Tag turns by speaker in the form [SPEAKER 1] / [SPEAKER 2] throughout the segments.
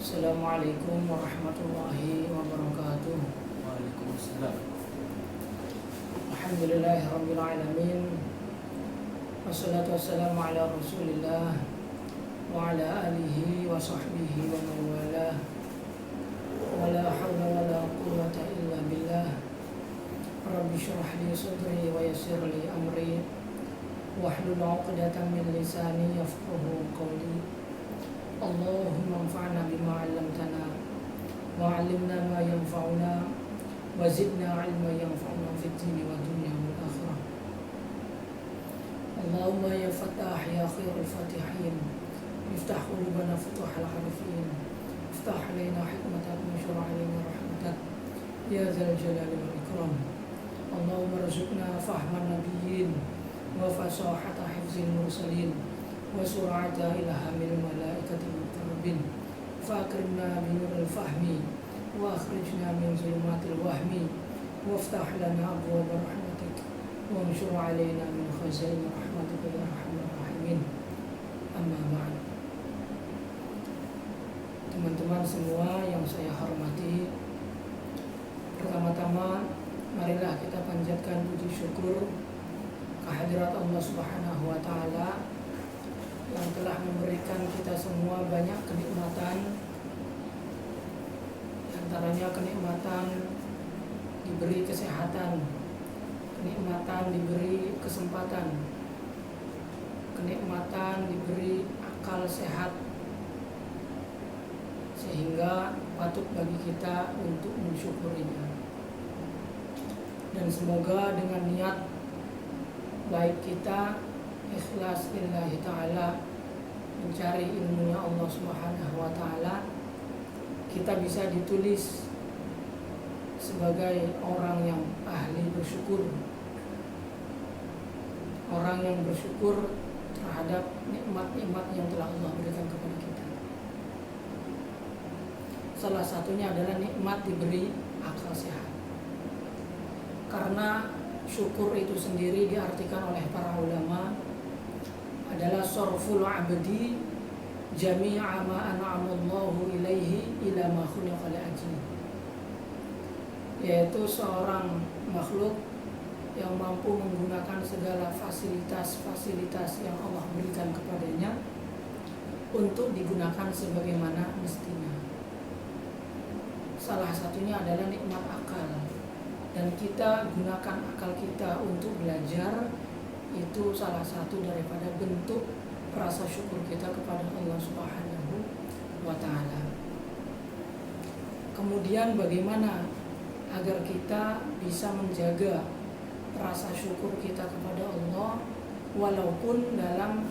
[SPEAKER 1] Assalamualaikum warahmatullahi wabarakatuh.
[SPEAKER 2] Waalaikumsalam.
[SPEAKER 1] Alhamdulillahirabbil alamin. Wassalatu wassalamu ala Rasulillah wa ala alihi wa sahbihi wa man walah. Wala haula wala quwwata illa billah. Rabbi shrah li sadri wa yassir li amri wahlul 'uqdatam min lisani yafqahu qawli. Allahumma anfa'na bima 'allamtana wa 'allimna ma yanfa'una wa zidna 'ilman yanfa'una fid dini wa dunya wal akhirah. Allahumma ya Fattah ya khairul fatihin, iftah qulubana futuhal harifin, iftah alaina hikmatak wa syur' alaina rahmatak ya dzal jalali wal ikram. Allahumma rzuqna fahman nabiyyin wa fasahata hifzil mursalin wa sur'ata ilhamil malaikatil muqarrabin. Fakrimna binuril fahmi wa akhrijna min zulumatil wahmi waftah lana abwaab rahmatik wa anshur alaina min khazain rahmatika ya arhamar rahimin. Amma ba'd. Teman-teman semua yang saya hormati, pertama-tama marilah kita panjatkan puji syukur kehadirat Allah Subhanahu wa taala yang telah memberikan kita semua banyak kenikmatan, antaranya kenikmatan diberi kesehatan, kenikmatan diberi kesempatan, kenikmatan diberi akal sehat, sehingga patut bagi kita untuk mensyukurinya. Dan semoga dengan niat baik kita ikhlas lillahi ta'ala mencari ilmunya Allah Subhanahu wa ta'ala, kita bisa ditulis sebagai orang yang ahli bersyukur, orang yang bersyukur terhadap nikmat-nikmat yang telah Allah berikan kepada kita. Salah satunya adalah nikmat diberi akal sehat. Karena syukur itu sendiri diartikan oleh para ulama adalah sorful abdi jami'a ma an'amallahu ilaihi ila ma khuliqa li ajli, yaitu seorang makhluk yang mampu menggunakan segala fasilitas-fasilitas yang Allah berikan kepadanya untuk digunakan sebagaimana mestinya. Salah satunya adalah nikmat akal, dan kita gunakan akal kita untuk belajar. Itu salah satu daripada bentuk rasa syukur kita kepada Allah Subhanahu wa ta'ala. Kemudian bagaimana agar kita bisa menjaga rasa syukur kita kepada Allah walaupun dalam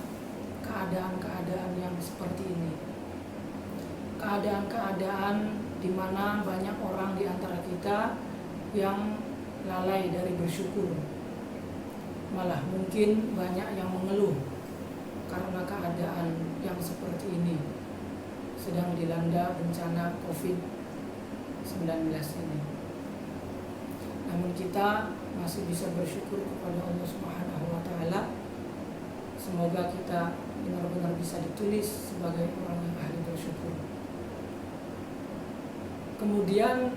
[SPEAKER 1] keadaan-keadaan yang seperti ini, keadaan-keadaan di mana banyak orang di antara kita yang lalai dari bersyukur. Malah mungkin banyak yang mengeluh karena keadaan yang seperti ini, sedang dilanda bencana COVID-19 ini. Namun kita masih bisa bersyukur kepada Allah Subhanahu wa ta'ala. Semoga kita benar-benar bisa ditulis sebagai orang yang ahli bersyukur. Kemudian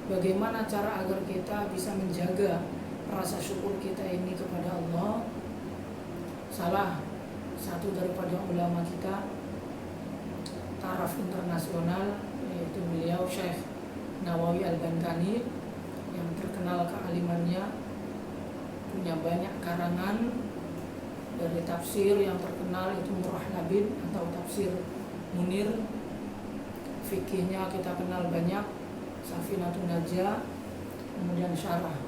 [SPEAKER 1] bagaimana cara agar kita bisa menjaga rasa syukur kita ini kepada Allah? Salah satu daripada ulama kita, taraf internasional, yaitu beliau Syekh Nawawi Al-Bantani, yang terkenal kealimannya, punya banyak karangan. Dari tafsir yang terkenal itu Murrah Labid atau tafsir Munir, fikihnya kita kenal banyak, Safinatun Najah, kemudian syarah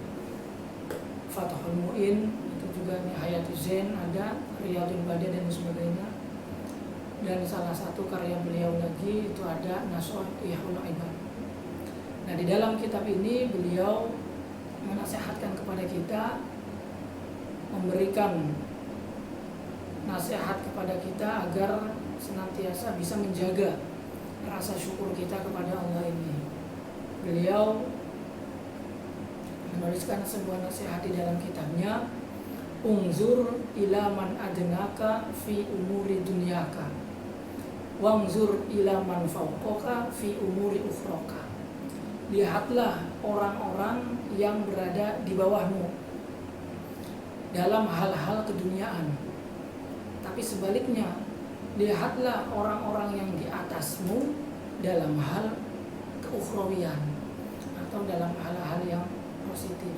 [SPEAKER 1] Fathul Mu'in, itu juga Nihayatul Zain, ada Riyadul Badai dan sebagainya. Dan salah satu karya beliau lagi itu ada Nashihul Ibad. Nah, di dalam kitab ini beliau menasihatkan kepada kita, memberikan nasihat kepada kita agar senantiasa bisa menjaga rasa syukur kita kepada Allah ini. Beliau menuliskan sebuah nasihat di dalam kitabnya, Unzur ila man adnaka fi umuri dunyaka Wangzur ila man fawqaka fi umuri ukhraka. Lihatlah orang-orang yang berada di bawahmu dalam hal-hal keduniaan. Tapi sebaliknya, lihatlah orang-orang yang di atasmu dalam hal keukhrawian atau dalam hal-hal yang positif.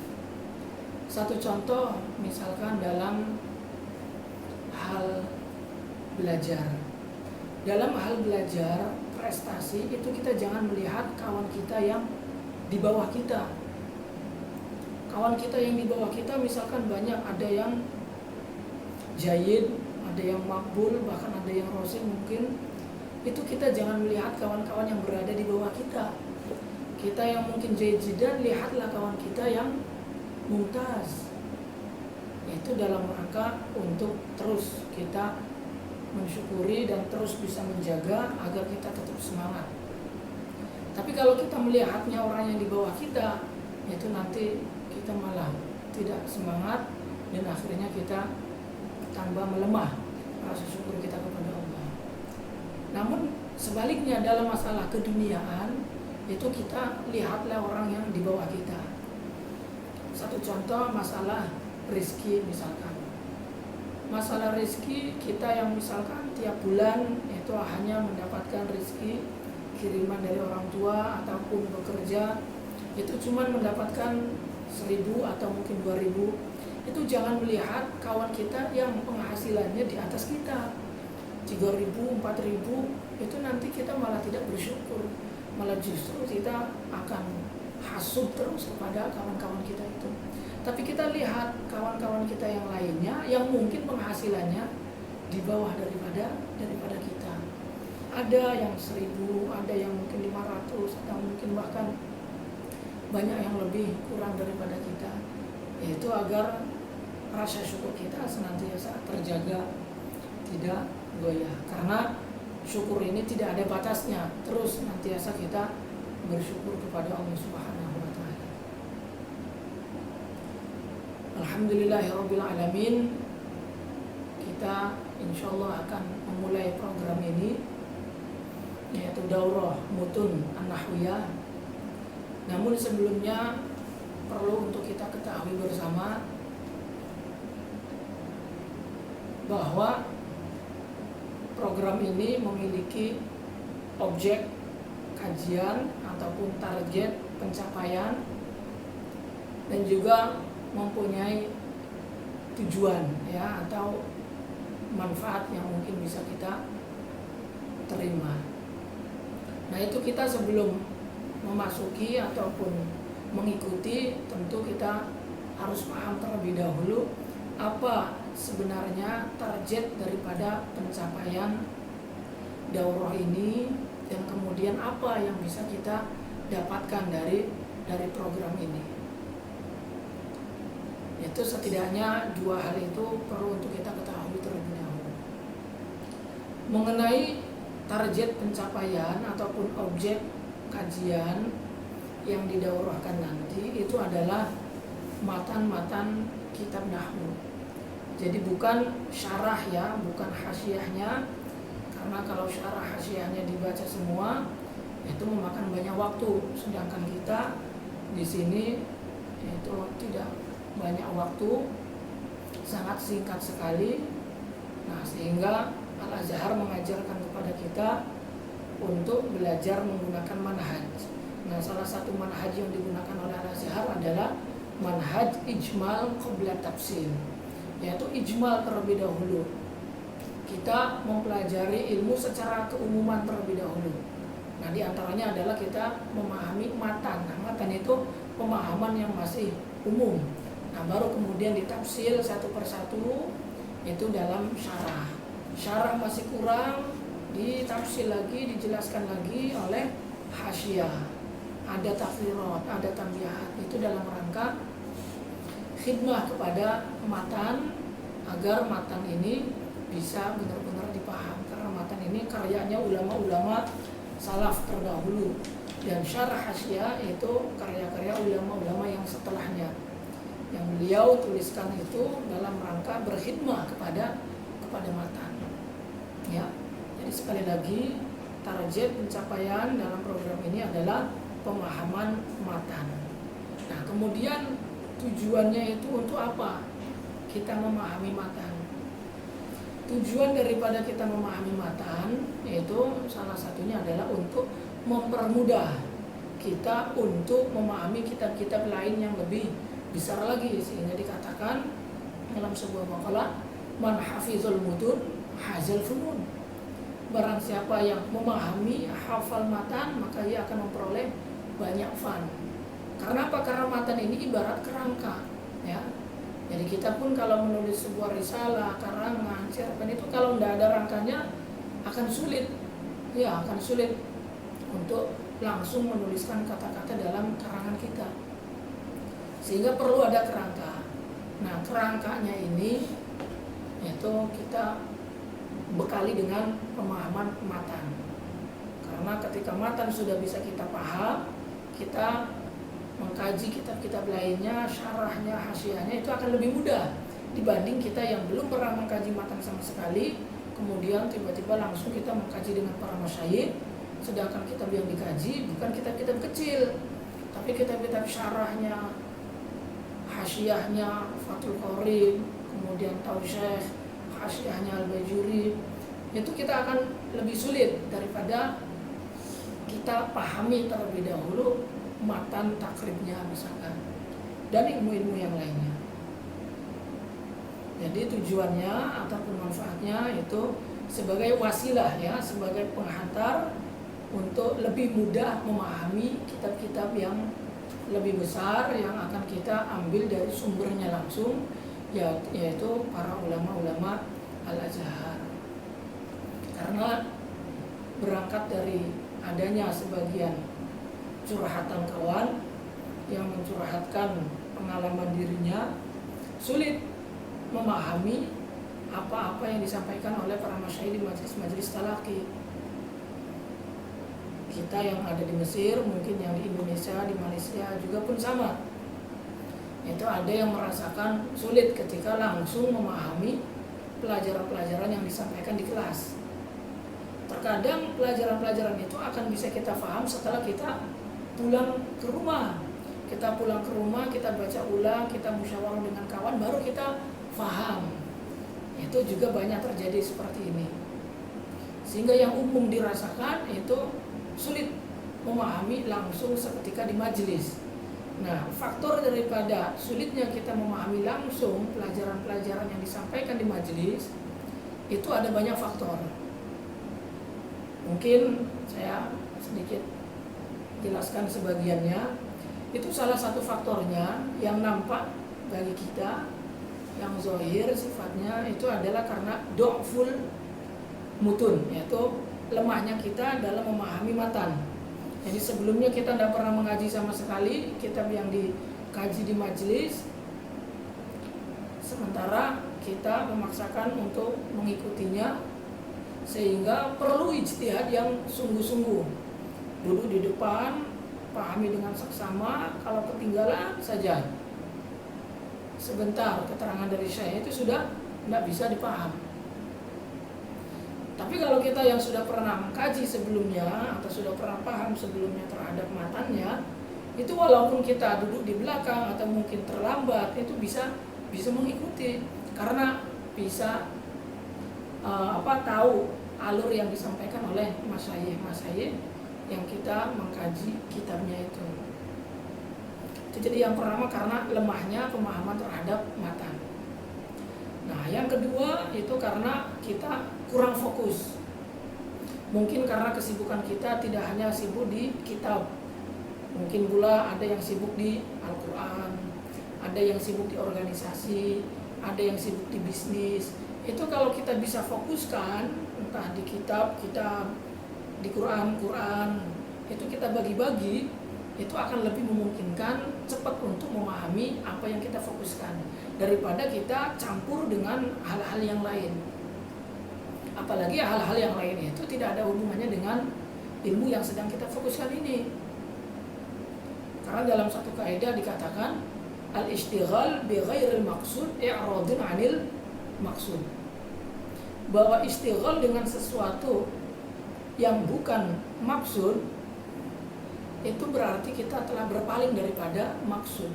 [SPEAKER 1] Satu contoh misalkan dalam hal belajar. Dalam hal belajar, prestasi itu kita jangan melihat kawan kita yang di bawah kita. Kawan kita yang di bawah kita misalkan banyak, ada yang jayid, ada yang makbul, bahkan ada yang rosin mungkin. Itu kita jangan melihat kawan-kawan yang berada di bawah kita. Kita yang mungkin jayid-jidan, lihatlah kawan kita yang mumtaz. Itu dalam rangka untuk terus kita mensyukuri dan terus bisa menjaga agar kita tetap semangat. Tapi kalau kita melihatnya orang yang di bawah kita, itu nanti kita malah tidak semangat dan akhirnya kita tambah melemah rasa syukur kita kepada Allah. Namun sebaliknya dalam masalah keduniaan, itu kita lihatlah orang yang di bawah kita. Satu contoh masalah rezeki misalkan. Masalah rezeki kita yang misalkan tiap bulan itu hanya mendapatkan rezeki kiriman dari orang tua ataupun bekerja itu cuma mendapatkan 1.000 atau mungkin 2.000. Itu jangan melihat kawan kita yang penghasilannya di atas kita 3.000, 4.000, itu nanti kita malah tidak bersyukur, malah justru kita akan hasud terus kepada kawan-kawan kita itu. Tapi kita lihat kawan-kawan kita yang lainnya yang mungkin penghasilannya di bawah daripada kita. Ada yang 1.000, ada yang mungkin 500, atau mungkin bahkan banyak yang lebih kurang daripada kita. Yaitu agar rasa syukur kita senantiasa terjaga, tidak goyah. Karena syukur ini tidak ada batasnya. Terus senantiasa kita bersyukur kepada Allah Subhanahu wa taala. Alhamdulillahirabbil alamin. Kita insyaallah akan memulai program ini, yaitu daurah mutun an-nahwiyah. Namun sebelumnya perlu untuk kita ketahui bersama bahwa program ini memiliki objek kajian ataupun target pencapaian dan juga mempunyai tujuan ya atau manfaat yang mungkin bisa kita terima. Nah, itu kita sebelum memasuki ataupun mengikuti, tentu kita harus paham terlebih dahulu apa sebenarnya target daripada pencapaian daurah ini dan kemudian apa yang bisa kita dapatkan dari program ini. Itu setidaknya dua hal itu perlu untuk kita ketahui terlebih dahulu. Mengenai target pencapaian ataupun objek kajian yang didaurahkan nanti itu adalah matan-matan kitab nahwu. Jadi bukan syarah ya, bukan hasyiahnya, karena kalau syarah hasyiahnya dibaca semua itu memakan banyak waktu, sedangkan kita di sini itu tidak banyak waktu, sangat singkat sekali. Nah, sehingga Al-Azhar mengajarkan kepada kita untuk belajar menggunakan manhaj. Nah, salah satu manhaj yang digunakan oleh Al-Azhar adalah manhaj ijmal qabla tafsil, yaitu ijmal terlebih dahulu. Kita mempelajari ilmu secara keumuman terlebih dahulu. Nah, di antaranya adalah kita memahami matan. Nah, matan itu pemahaman yang masih umum. Nah, baru kemudian ditafsil satu persatu itu dalam syarah. Syarah masih kurang, ditafsil lagi, dijelaskan lagi oleh hasyiah. Ada tafsirat, ada tambihat. Itu dalam rangka khidmah kepada matan agar matan ini bisa benar-benar dipaham. Karena matan ini karyanya ulama-ulama salaf terdahulu, dan syarah hasyiah itu karya-karya ulama-ulama yang setelahnya, yang beliau tuliskan itu dalam rangka berkhidmah kepada matan. Ya, Jadi sekali lagi, target pencapaian dalam program ini adalah pemahaman matan. Nah, kemudian tujuannya itu untuk apa? Kita memahami matan. Tujuan daripada kita memahami matan yaitu salah satunya adalah untuk mempermudah kita untuk memahami kitab-kitab lain yang lebih besar lagi, sehingga dikatakan dalam sebuah makalah, man hafizul mutun hazal funun. Barang siapa yang memahami hafal matan, maka ia akan memperoleh banyak fan. Karena apa? Karena matan ini ibarat kerangka, ya. Jadi kita pun kalau menulis sebuah risalah, karangan, cerpen itu kalau tidak ada rangkanya akan sulit, ya akan sulit untuk langsung menuliskan kata-kata dalam karangan kita. Sehingga perlu ada kerangka. Nah, kerangkanya ini yaitu kita bekali dengan pemahaman matan. Karena ketika matan sudah bisa kita paham, kita mengkaji kitab-kitab lainnya, syarahnya, hasyiahnya itu akan lebih mudah dibanding kita yang belum pernah mengkaji matan sama sekali, kemudian tiba-tiba langsung kita mengkaji dengan para masyayikh, sedangkan kitab yang dikaji bukan kitab-kitab kecil, tapi kitab-kitab syarahnya, hasyiahnya, Fathul Qorib, kemudian Tausyekh, hasyiahnya Al-Bajuri. Itu kita akan lebih sulit daripada kita pahami terlebih dahulu matan takribnya misalkan, dan ilmu-ilmu yang lainnya. Jadi tujuannya ataupun manfaatnya itu sebagai wasilah, ya, sebagai penghantar untuk lebih mudah memahami kitab-kitab yang lebih besar yang akan kita ambil dari sumbernya langsung, yaitu para ulama-ulama Al-Azhar. Karena berangkat dari adanya sebagian curhatan kawan yang mencurhatkan pengalaman dirinya, sulit memahami apa-apa yang disampaikan oleh para masyayikh di majelis-majelis talaqi. Kita yang ada di Mesir, mungkin yang di Indonesia, di Malaysia juga pun sama. Itu ada yang merasakan sulit ketika langsung memahami pelajaran-pelajaran yang disampaikan di kelas. Terkadang pelajaran-pelajaran itu akan bisa kita paham setelah kita pulang ke rumah. Kita pulang ke rumah, kita baca ulang, kita musyawarah dengan kawan, baru kita paham. Itu juga banyak terjadi seperti ini. Sehingga yang umum dirasakan itu sulit memahami langsung seketika di majelis. Nah, faktor daripada sulitnya kita memahami langsung pelajaran-pelajaran yang disampaikan di majelis itu ada banyak faktor. Mungkin saya sedikit jelaskan sebagiannya. Itu salah satu faktornya yang nampak bagi kita, yang zahir sifatnya itu adalah karena du'ful mutun, yaitu lemahnya kita dalam memahami matan. Jadi sebelumnya kita tidak pernah mengaji sama sekali kitab yang dikaji di majelis, sementara kita memaksakan untuk mengikutinya, sehingga perlu ijtihad yang sungguh-sungguh. Duduk di depan, pahami dengan seksama, kalau ketinggalan saja sebentar keterangan dari syekh itu sudah tidak bisa dipaham. Tapi kalau kita yang sudah pernah mengkaji sebelumnya atau sudah pernah paham sebelumnya terhadap matannya, itu walaupun kita duduk di belakang atau mungkin terlambat, itu bisa mengikuti karena bisa tahu alur yang disampaikan oleh masyayikh yang kita mengkaji kitabnya itu. Jadi yang pertama karena lemahnya pemahaman terhadap matan. Nah, yang kedua itu karena kita kurang fokus. Mungkin karena kesibukan kita tidak hanya sibuk di kitab. Mungkin pula ada yang sibuk di Al-Quran, ada yang sibuk di organisasi, ada yang sibuk di bisnis. Itu kalau kita bisa fokuskan, entah di kitab, di Quran, itu kita bagi-bagi, itu akan lebih memungkinkan cepat untuk memahami apa yang kita fokuskan daripada kita campur dengan hal-hal yang lain. Apalagi hal-hal yang lain itu tidak ada hubungannya dengan ilmu yang sedang kita fokuskan ini. Karena dalam satu kaidah dikatakan al-ishtighal bi ghairil maqsud i'radun 'anil maqsud. bahwa istighol dengan sesuatu yang bukan maksud, itu berarti kita telah berpaling daripada maksud.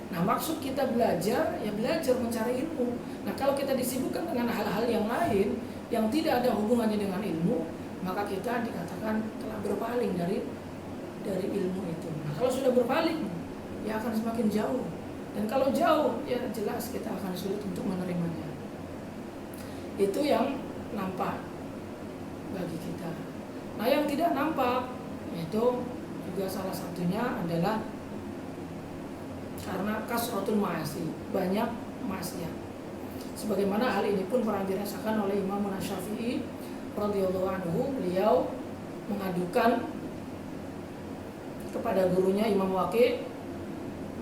[SPEAKER 1] Nah, maksud kita belajar, ya belajar mencari ilmu. Nah, kalau kita disibukkan dengan hal-hal yang lain yang tidak ada hubungannya dengan ilmu, maka kita dikatakan telah berpaling dari ilmu itu. Nah, kalau sudah berpaling, ya akan semakin jauh. Dan kalau jauh, ya jelas kita akan sulit untuk menerimanya. Itu yang nampak bagi kita. Nah, yang tidak nampak, itu juga salah satunya adalah karena kasratul ma'asi, banyak maksiat. Sebagaimana hal ini pun pernah dirasakan oleh Imam Syafi'i radhiyallahu anhu. Beliau mengadukan kepada gurunya Imam Waqi'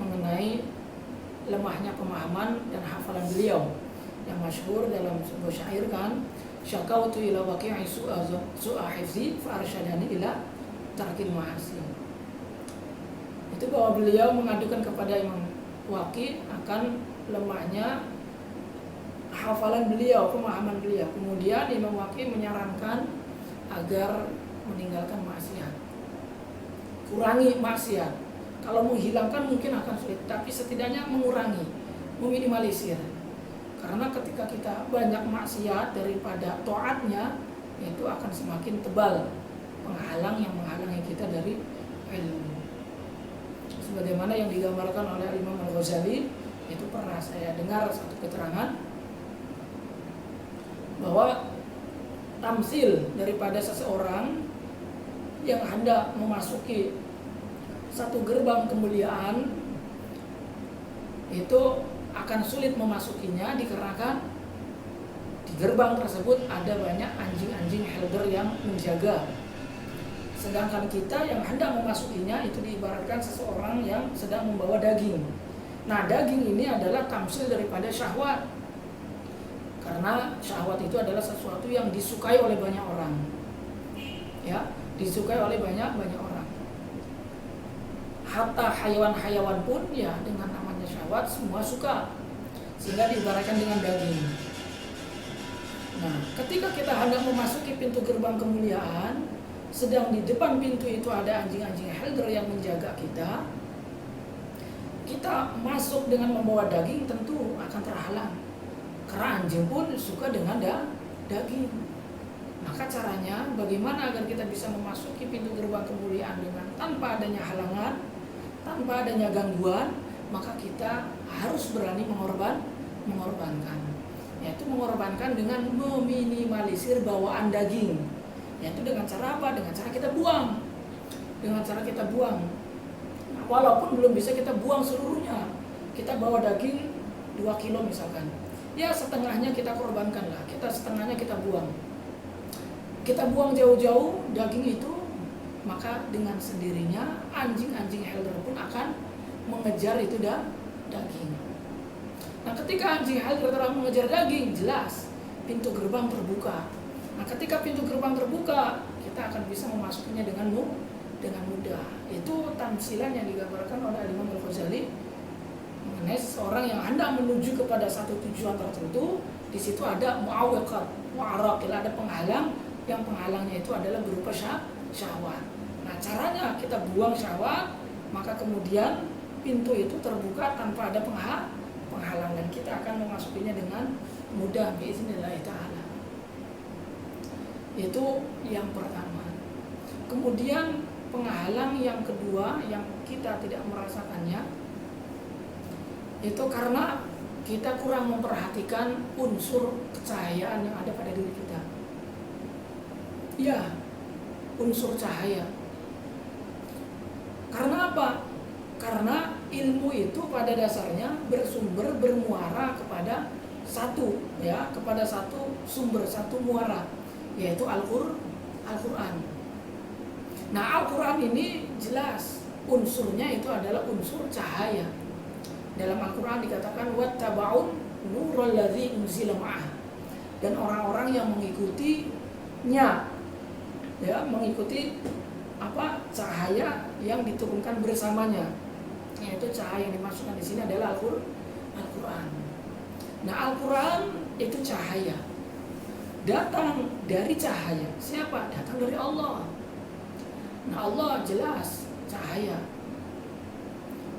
[SPEAKER 1] mengenai lemahnya pemahaman dan hafalan beliau, yang masyhur dalam sebuah syair kan, syakautu ila waqi'i su'a hifzi fa arsyadani ila tarkil ma'asi. Itu bahwa beliau mengadukan kepada Imam Waqi' akan lemahnya hafalan beliau, pemahaman beliau. Kemudian Imam Waqi' menyarankan agar meninggalkan maksiat, kurangi maksiat. Kalau menghilangkan mungkin akan sulit, tapi setidaknya mengurangi, meminimalisir. Karena ketika kita banyak maksiat daripada taatnya, itu akan semakin tebal penghalang yang menghalangi kita dari ilmu. Sebagaimana yang digambarkan oleh Imam Al-Ghazali, itu pernah saya dengar satu keterangan bahwa tamsil daripada seseorang yang hendak memasuki satu gerbang kemuliaan itu akan sulit memasukinya dikarenakan di gerbang tersebut ada banyak anjing-anjing helder yang menjaga. Sedangkan kita yang hendak memasukinya itu diibaratkan seseorang yang sedang membawa daging. Nah, daging ini adalah tamsil daripada syahwat. Karena syahwat itu adalah sesuatu yang disukai oleh banyak orang. Ya, disukai oleh banyak orang. Hatta hayawan-hayawan pun ya dengan namanya syahwat semua suka. Sehingga diibaratkan dengan daging. Nah, ketika kita hendak memasuki pintu gerbang kemuliaan, sedang di depan pintu itu ada anjing-anjing helder yang menjaga kita, kita masuk dengan membawa daging tentu akan terhalang. Karena anjing pun suka dengan daging. Maka caranya bagaimana agar kita bisa memasuki pintu gerbang kemuliaan dengan tanpa adanya halangan, tanpa adanya gangguan, maka kita harus berani mengorbankan. Yaitu mengorbankan dengan meminimalisir bawaan daging. Yaitu dengan cara apa? Dengan cara kita buang. Nah, walaupun belum bisa kita buang seluruhnya. Kita bawa daging 2 kilo misalkan. Ya setengahnya kita korbankan lah. Setengahnya kita buang. Kita buang jauh-jauh daging itu, maka dengan sendirinya anjing-anjing helder pun akan mengejar itu daging. Nah, ketika anjing helder telah mengejar daging, jelas pintu gerbang terbuka. Nah, ketika pintu gerbang terbuka, kita akan bisa memasukinya dengan mudah. Itu tamsilan yang digambarkan oleh Imam Al-Ghazali mengenai seorang yang hendak menuju kepada satu tujuan tertentu. Di situ ada mu'awwiqat, mu'arraq, ada penghalang, yang penghalangnya itu adalah berupa syahwat. Nah, caranya kita buang syahwat, maka kemudian pintu itu terbuka tanpa ada penghalang dan kita akan memasukinya dengan mudah biiznillah ta'ala. Itu yang pertama. Kemudian penghalang yang kedua yang kita tidak merasakannya itu karena kita kurang memperhatikan unsur kecahayaan yang ada pada diri kita. Ya, unsur cahaya. Karena apa? Karena ilmu itu pada dasarnya bermuara kepada satu sumber, satu muara, yaitu Al-Quran. Nah, Al-Quran ini jelas unsurnya itu adalah unsur cahaya. Dalam Al-Quran dikatakan wattaba'un nurul ladzi unzila ma'ah. Dan orang-orang yang mengikutinya, mengikuti cahaya yang diturunkan bersamanya. Yaitu cahaya yang dimaksudkan di sini adalah Al-Quran. Nah, Al-Quran itu cahaya. datang dari cahaya. Siapa? Datang dari Allah. Nah, Allah jelas cahaya.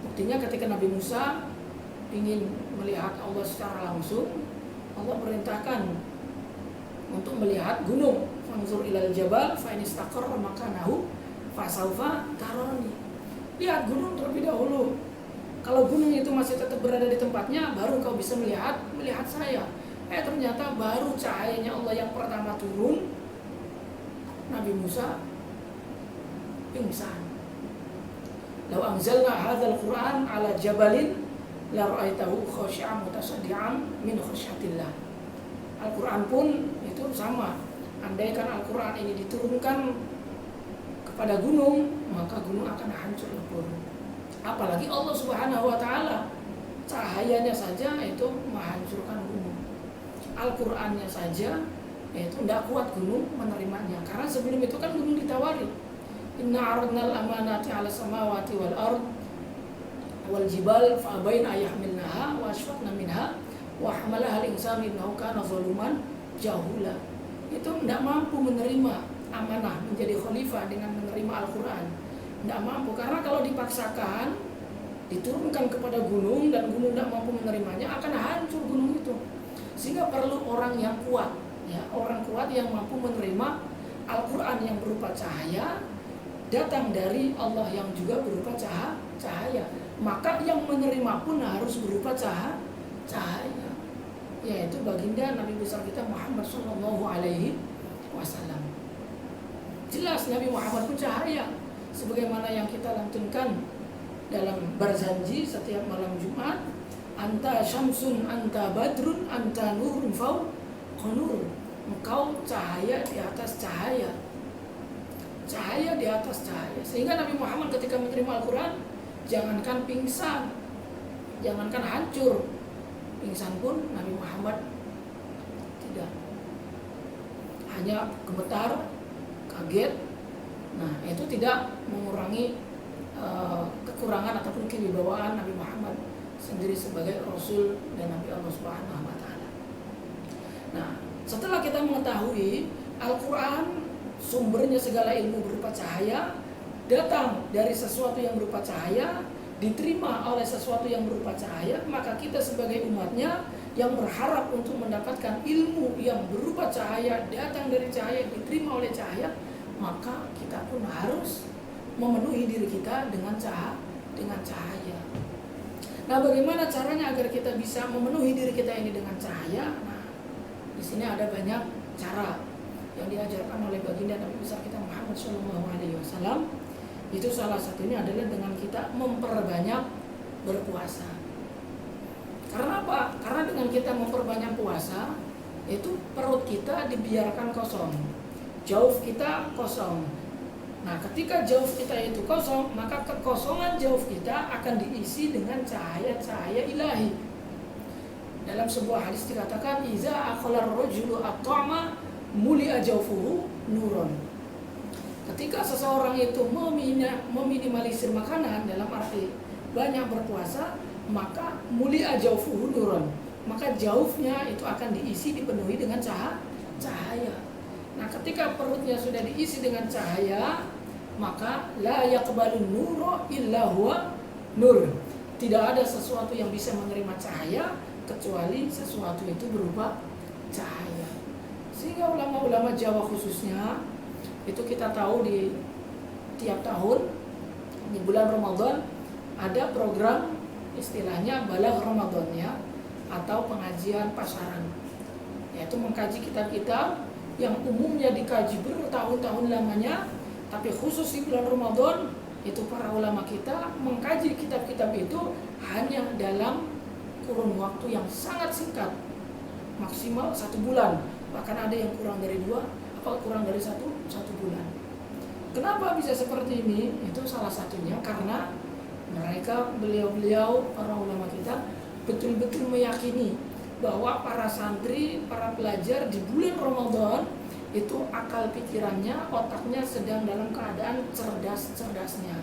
[SPEAKER 1] Buktinya ketika Nabi Musa ingin melihat Allah secara langsung, Allah perintahkan untuk melihat gunung. Fanzur ilal jabal fa in istaqarra makanahu fasaufa tarani. Lihat gunung terlebih dahulu. Kalau gunung itu masih tetap berada di tempatnya, baru kau bisa melihat saya. Ternyata baru cahayanya Allah yang pertama turun, Nabi Musa pingsan. Lau anzalna hadzal Qur'an ala jabalin la ra'aitahu khashi'an mutasaddian min khasyatillah. Al-Qur'an pun itu sama. Andaikan Al-Qur'an ini diturunkan kepada gunung, maka gunung akan hancur lebur. Apalagi Allah Subhanahu wa taala, cahayanya saja itu menghancurkan gunung. Al-Qur'annya saja itu tidak kuat gunung menerimanya. Karena sebelum itu kan gunung ditawari. Inna aradnal amanati 'ala samawati wal ard wal jibal fa abaina ayahmilnaha wa ashfaqna minha wa hamalaha al-insanu innahu kana zaluman jahula. Itu tidak mampu menerima amanah menjadi khalifah dengan menerima Al-Qur'an. Tidak mampu, karena kalau dipaksakan diturunkan kepada gunung dan gunung tidak mampu menerimanya, akan hancur gunung itu. Sehingga perlu orang yang kuat, ya, orang kuat yang mampu menerima Al-Qur'an yang berupa cahaya, datang dari Allah yang juga berupa cahaya. Maka yang menerima pun harus berupa cahaya, yaitu baginda Nabi besar kita Muhammad sallallahu alaihi wasallam. Jelas Nabi Muhammad pun cahaya, sebagaimana yang kita lantunkan dalam berzanji setiap malam Jumat, anta syamsun, anta badrun, anta nurun fawqa nur. Engkau cahaya di atas cahaya, cahaya di atas cahaya. Sehingga Nabi Muhammad ketika menerima Al-Quran, jangankan pingsan, jangankan hancur, pingsan pun Nabi Muhammad tidak. Hanya gemetar, kaget. Nah, itu tidak mengurangi kekurangan ataupun kewibawaan Nabi Muhammad sendiri sebagai Rasul dan Nabi Allah Subhanahu wa taala. Nah, setelah kita mengetahui Al-Quran sumbernya segala ilmu berupa cahaya, datang dari sesuatu yang berupa cahaya, diterima oleh sesuatu yang berupa cahaya, maka kita sebagai umatnya yang berharap untuk mendapatkan ilmu yang berupa cahaya, datang dari cahaya, diterima oleh cahaya, maka kita pun harus memenuhi diri kita dengan cahaya. Nah, bagaimana caranya agar kita bisa memenuhi diri kita ini dengan cahaya? Nah, di sini ada banyak cara yang diajarkan oleh baginda Nabi besar kita Muhammad SAW. Itu salah satunya adalah dengan kita memperbanyak berpuasa. Karena apa? Karena dengan kita memperbanyak puasa, itu perut kita dibiarkan kosong, jauf kita kosong. Nah, ketika jauf kita itu kosong, maka kekosongan jauf kita akan diisi dengan cahaya-cahaya ilahi. Dalam sebuah hadis dikatakan, iza akhalar rajulu at-ta'ma muli'a jawfuhu nuron. Ketika seseorang itu meminimalisir makanan, dalam arti banyak berpuasa, maka muli'a jawfuhu nuron, maka jaufnya itu akan diisi, dipenuhi dengan cahaya. Nah, ketika perutnya sudah diisi dengan cahaya, maka la yaqbalun nura illa huwa nur. Tidak ada sesuatu yang bisa menerima cahaya kecuali sesuatu itu berupa cahaya. Sehingga ulama-ulama Jawa khususnya, itu kita tahu di tiap tahun di bulan Ramadan ada program istilahnya Balagh Ramadan, ya, atau pengajian pasaran, yaitu mengkaji kitab-kitab yang umumnya dikaji bertahun-tahun lamanya, tapi khusus di bulan Ramadan itu para ulama kita mengkaji kitab-kitab itu hanya dalam kurun waktu yang sangat singkat, maksimal 1 bulan, bahkan ada yang kurang dari 2 atau kurang dari 1 bulan. Kenapa bisa seperti ini? Itu salah satunya karena mereka, beliau-beliau para ulama kita betul-betul meyakini bahwa para santri, para pelajar di bulan Ramadan itu akal pikirannya, otaknya sedang dalam keadaan cerdas-cerdasnya.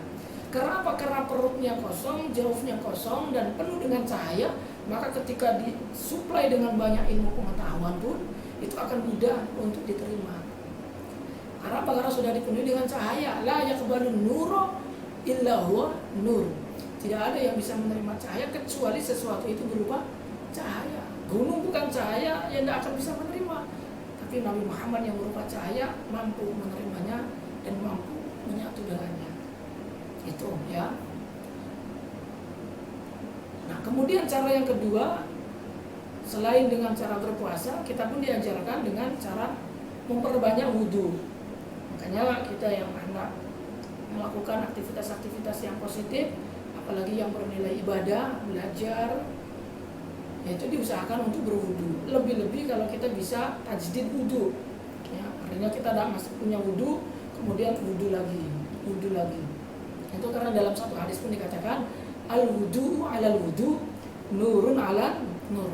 [SPEAKER 1] Karena apa? Karena perutnya kosong, jaufnya kosong dan penuh dengan cahaya, maka ketika disuplai dengan banyak ilmu pengetahuan pun itu akan mudah untuk diterima. Karena apa? Karena sudah dipenuhi dengan cahaya. La yaqbalu nura illa huwa nur. Tidak ada yang bisa menerima cahaya kecuali sesuatu itu berupa cahaya. Gunung bukan cahaya, yang tidak akan bisa menerima. Tapi Nabi Muhammad yang berupa cahaya mampu menerimanya dan mampu menyatu dengannya. Itu ya. Nah, kemudian cara yang kedua, selain dengan cara berpuasa, kita pun diajarkan dengan cara memperbanyak wudhu. Makanya kita yang hendak melakukan aktivitas-aktivitas yang positif, apalagi yang bernilai ibadah, belajar, yaitu diusahakan untuk berwudhu. Lebih-lebih kalau kita bisa tajdid wudhu, ya, artinya kita masih punya wudhu, kemudian wudhu lagi. Itu karena dalam satu hadis pun dikatakan al-wudu alal wudu nurun ala nur.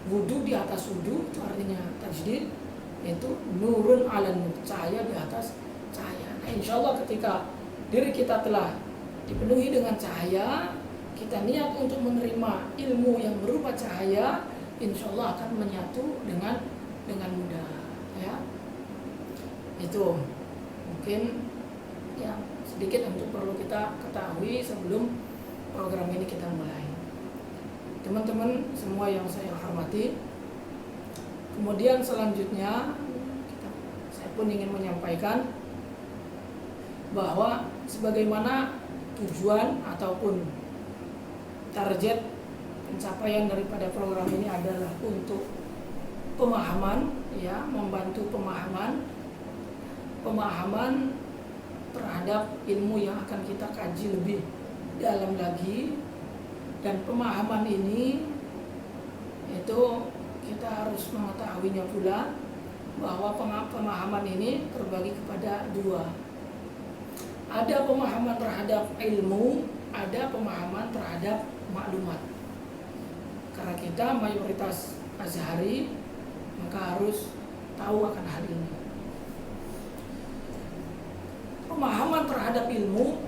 [SPEAKER 1] Wudu di atas wudu itu artinya tajdid, itu nurun ala nur, cahaya di atas cahaya. Nah, insya Allah ketika diri kita telah dipenuhi dengan cahaya, kita niat untuk menerima ilmu yang berupa cahaya, insya Allah akan menyatu dengan mudah, ya. Itu mungkin yang sedikit untuk perlu kita ketahui sebelum program ini kita mulai. Teman-teman semua yang saya hormati, kemudian selanjutnya saya pun ingin menyampaikan bahwa sebagaimana tujuan ataupun target pencapaian daripada program ini adalah untuk pemahaman, ya, membantu pemahaman terhadap ilmu yang akan kita kaji lebih dalam lagi. Dan pemahaman ini itu kita harus mengetahuinya pula bahwa pemahaman ini terbagi kepada dua. Ada pemahaman terhadap ilmu, ada pemahaman terhadap maklumat. Karena kita mayoritas Azhari, maka harus tahu akan hal ini. Pemahaman terhadap ilmu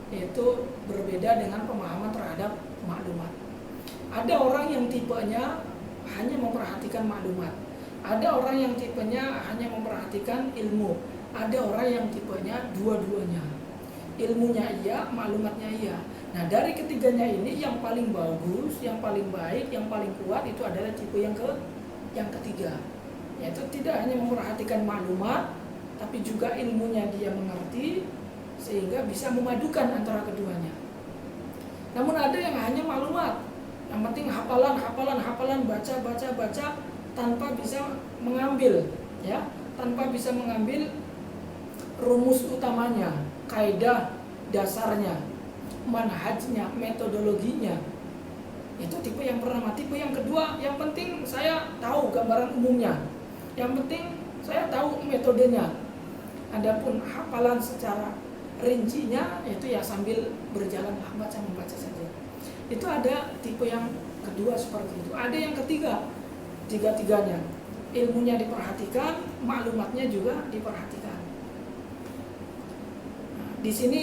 [SPEAKER 1] itu berbeda dengan pemahaman terhadap maklumat. Ada orang yang tipenya hanya memperhatikan maklumat. Ada orang yang tipenya hanya memperhatikan ilmu. Ada orang yang tipenya dua-duanya. Ilmunya iya, maklumatnya iya. Nah, dari ketiganya ini yang paling bagus, yang paling baik, yang paling kuat itu adalah tipe yang ketiga. Yaitu tidak hanya memperhatikan maklumat, tapi juga ilmunya dia mengerti sehingga bisa memadukan antara keduanya. Namun ada yang hanya maklumat, yang penting hafalan, baca tanpa bisa mengambil, ya, tanpa bisa mengambil rumus utamanya, kaidah dasarnya, manhajnya, metodologinya. Itu tipe yang pertama. Tipe yang kedua, yang penting saya tahu gambaran umumnya, yang penting saya tahu metodenya. Adapun hafalan secara rincinya itu ya sambil berjalan membaca saja. Itu ada tipe yang kedua seperti itu. Ada yang ketiga, tiga-tiganya ilmunya diperhatikan, maklumatnya juga diperhatikan. Nah, di sini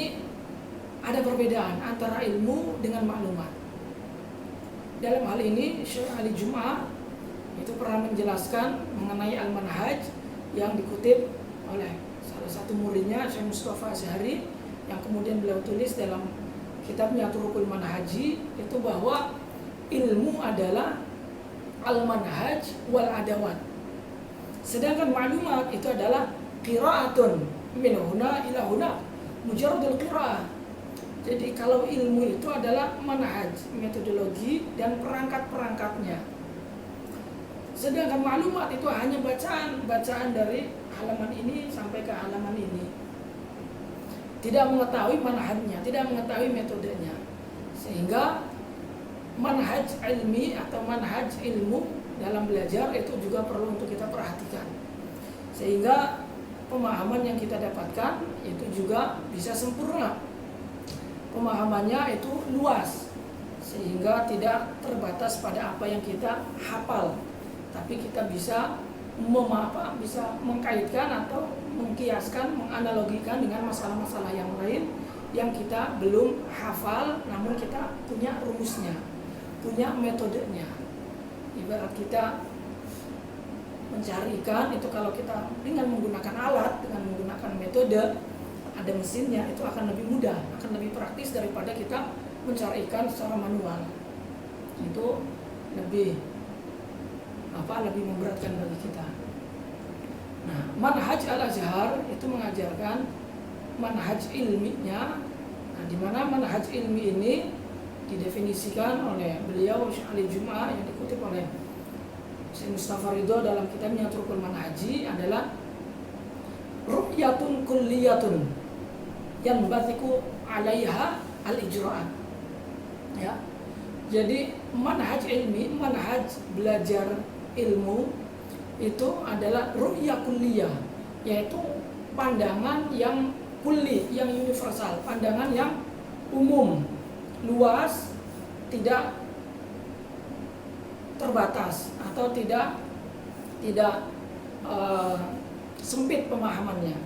[SPEAKER 1] ada perbedaan antara ilmu dengan maklumat. Dalam hal ini Syekh Ali Jum'ah itu pernah menjelaskan mengenai al-manhaj yang dikutip oleh salah satu muridnya Syekh Mustafa Azhari, yang kemudian beliau tulis dalam kitabnya Turuqul Manhaji, itu bahwa ilmu adalah al-manhaj wal adawat. Sedangkan maklumat itu adalah qiraatun min huna ila huna, mujarradul qiraah. Jadi kalau ilmu itu adalah manhaj, metodologi dan perangkat-perangkatnya. Sedangkan maklumat itu hanya bacaan dari halaman ini sampai ke halaman ini. Tidak mengetahui manhajnya, tidak mengetahui metodenya. Sehingga manhaj ilmi atau manhaj ilmu dalam belajar itu juga perlu untuk kita perhatikan. Sehingga pemahaman yang kita dapatkan itu juga bisa sempurna. Pemahamannya itu luas, sehingga tidak terbatas pada apa yang kita hafal, tapi kita bisa bisa mengkaitkan atau mengkiaskan, menganalogikan dengan masalah-masalah yang lain yang kita belum hafal, namun kita punya rumusnya, punya metodenya. Ibarat kita mencari ikan itu kalau kita dengan menggunakan alat, dengan menggunakan metode ada mesinnya, itu akan lebih mudah, akan lebih praktis daripada kita mencari ikan secara manual. Itu lebih memberatkan bagi kita. Nah, manhaj Al-Azhar itu mengajarkan manhaj ilminya. Nah, di mana manhaj ilmi ini didefinisikan oleh beliau Syekh Ali Jum'ah yang dikutip oleh Syekh Mustafa Ridho dalam kitabnya Turukul Manhaji adalah ru'yatun kulliyatun yang batiku 'alaiha al-ijra'at. Ya. Jadi manhaj ilmi, manhaj belajar ilmu itu adalah ru'yah kulliyah, yaitu pandangan yang kulli, yang universal, pandangan yang umum, luas, tidak terbatas atau tidak sempit pemahamannya.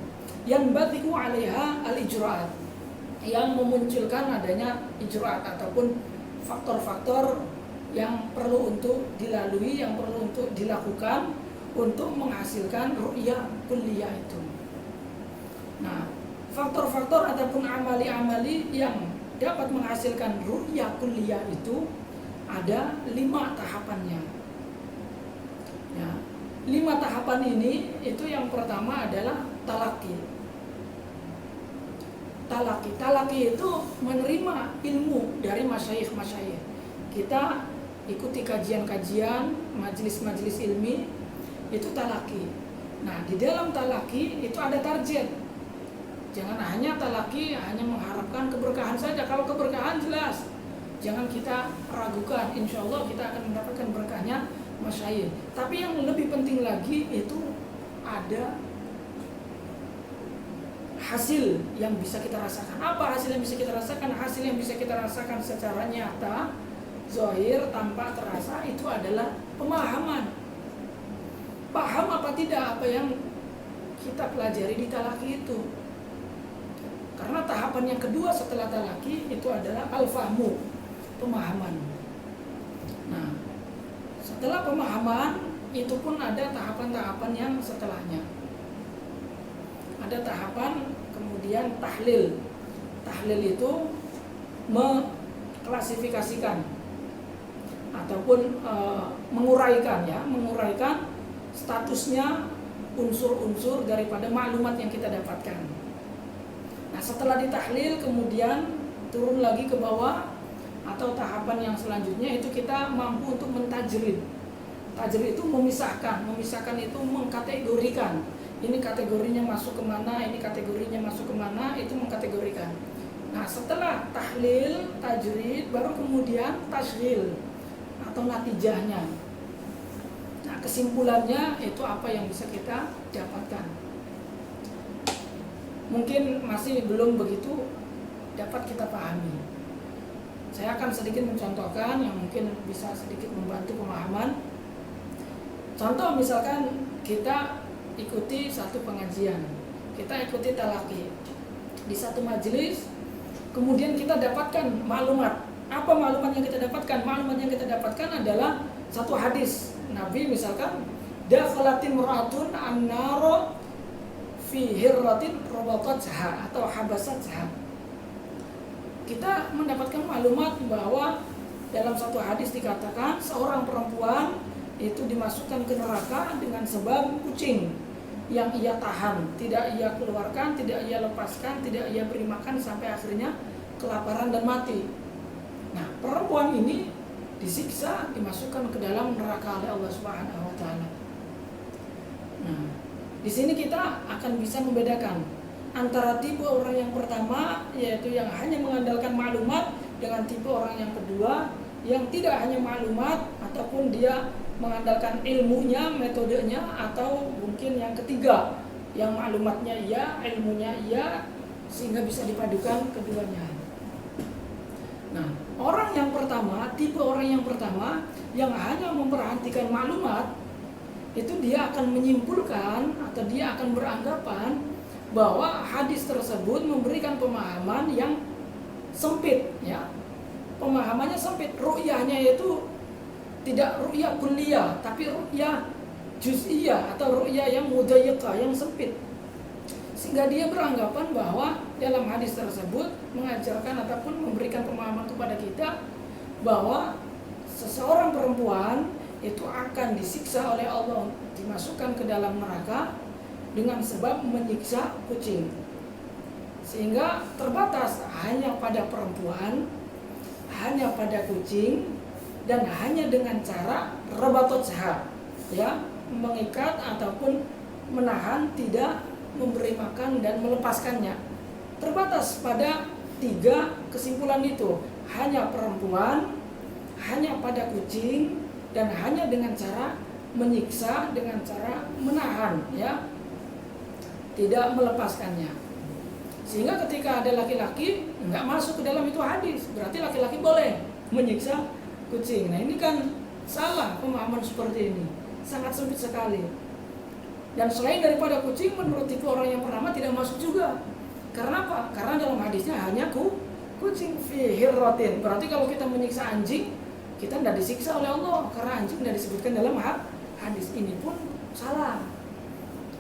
[SPEAKER 1] Yang batiku 'alaiha al-ijra'at, yang memunculkan adanya ijra'at ataupun faktor-faktor yang perlu untuk dilalui, yang perlu untuk dilakukan untuk menghasilkan ru'yah kulliyah itu. Nah, faktor-faktor ataupun amali-amali yang dapat menghasilkan ru'yah kulliyah itu ada 5 tahapannya. Ya, 5 tahapan ini itu yang pertama adalah talaki. Talaki itu menerima ilmu dari masyayikh. Kita ikuti kajian-kajian, majelis-majelis ilmi, itu talaki. Nah, di dalam talaki itu ada target. Jangan hanya talaki, hanya mengharapkan keberkahan saja. Kalau keberkahan jelas, jangan kita ragukan. Insya Allah kita akan mendapatkan berkahnya masyayikh. Tapi yang lebih penting lagi itu ada hasil yang bisa kita rasakan. Apa hasil yang bisa kita rasakan? Hasil yang bisa kita rasakan secara nyata, zahir, tanpa terasa, itu adalah pemahaman. Paham apa tidak apa yang kita pelajari di talaki itu. Karena tahapan yang kedua setelah talaki itu adalah al-fahmu, pemahaman. Nah, setelah pemahaman itu pun ada tahapan-tahapan yang setelahnya. Ada tahapan kemudian tahlil. Tahlil itu mengklasifikasikan ataupun menguraikan statusnya unsur-unsur daripada maklumat yang kita dapatkan. Nah, setelah ditahlil kemudian turun lagi ke bawah, atau tahapan yang selanjutnya itu kita mampu untuk mentajrid. Tajrid itu memisahkan itu mengkategorikan. Ini kategorinya masuk kemana, ini kategorinya masuk kemana, itu mengkategorikan. Nah, setelah tahlil, tajrid, baru kemudian tasghil atau natijahnya. Nah, kesimpulannya itu apa yang bisa kita dapatkan. Mungkin masih belum begitu dapat kita pahami. Saya akan sedikit mencontohkan yang mungkin bisa sedikit membantu pemahaman. Contoh misalkan kita ikuti satu pengajian, kita ikuti talaki di satu majelis, kemudian kita dapatkan maklumat. Apa maklumat yang kita dapatkan? Maklumat yang kita dapatkan adalah satu hadis Nabi, misalkan dakhalatin muratun an-naro fi hirratin rabatatha atau habasatha. Kita mendapatkan maklumat bahwa dalam satu hadis dikatakan seorang perempuan itu dimasukkan ke neraka dengan sebab kucing yang ia tahan, tidak ia keluarkan, tidak ia lepaskan, tidak ia beri makan sampai akhirnya kelaparan dan mati. Nah, perempuan ini disiksa, dimasukkan ke dalam neraka oleh Allah Subhanahu wa taala. Nah, di sini kita akan bisa membedakan antara tipe orang yang pertama, yaitu yang hanya mengandalkan maklumat, dengan tipe orang yang kedua yang tidak hanya maklumat ataupun dia mengandalkan ilmunya, metodenya, atau mungkin yang ketiga yang maklumatnya iya, ilmunya iya, sehingga bisa dipadukan keduanya. Nah, orang yang pertama, tipe orang yang pertama yang hanya memperhatikan maklumat, itu dia akan menyimpulkan atau dia akan beranggapan bahwa hadis tersebut memberikan pemahaman yang sempit, ya. Pemahamannya sempit, ru'yahnya itu tidak ru'yah kulliyah, tapi ru'yah juz'iyah atau ru'yah yang mudayyiqah, yang sempit. Sehingga dia beranggapan bahwa dalam hadis tersebut mengajarkan ataupun memberikan pemahaman kepada kita bahwa seseorang perempuan itu akan disiksa oleh Allah, dimasukkan ke dalam neraka dengan sebab menyiksa kucing. Sehingga terbatas hanya pada perempuan, hanya pada kucing, dan hanya dengan cara rabatot sahab, ya, mengikat ataupun menahan, tidak memberi makan dan melepaskannya. Terbatas pada 3 kesimpulan itu, hanya perempuan, hanya pada kucing, dan hanya dengan cara menyiksa, dengan cara menahan, ya, tidak melepaskannya. Sehingga ketika ada laki-laki nggak masuk ke dalam itu hadis, berarti laki-laki boleh menyiksa kucing. Nah, ini kan salah pemahaman seperti ini, sangat sempit sekali. Dan selain daripada kucing, menurut tipe orang yang pertama tidak masuk juga. Karena apa? Karena dalam hadisnya hanya kucing fi hirratin. Berarti kalau kita menyiksa anjing, kita tidak disiksa oleh Allah, karena anjing tidak disebutkan dalam hadis. Ini pun salah,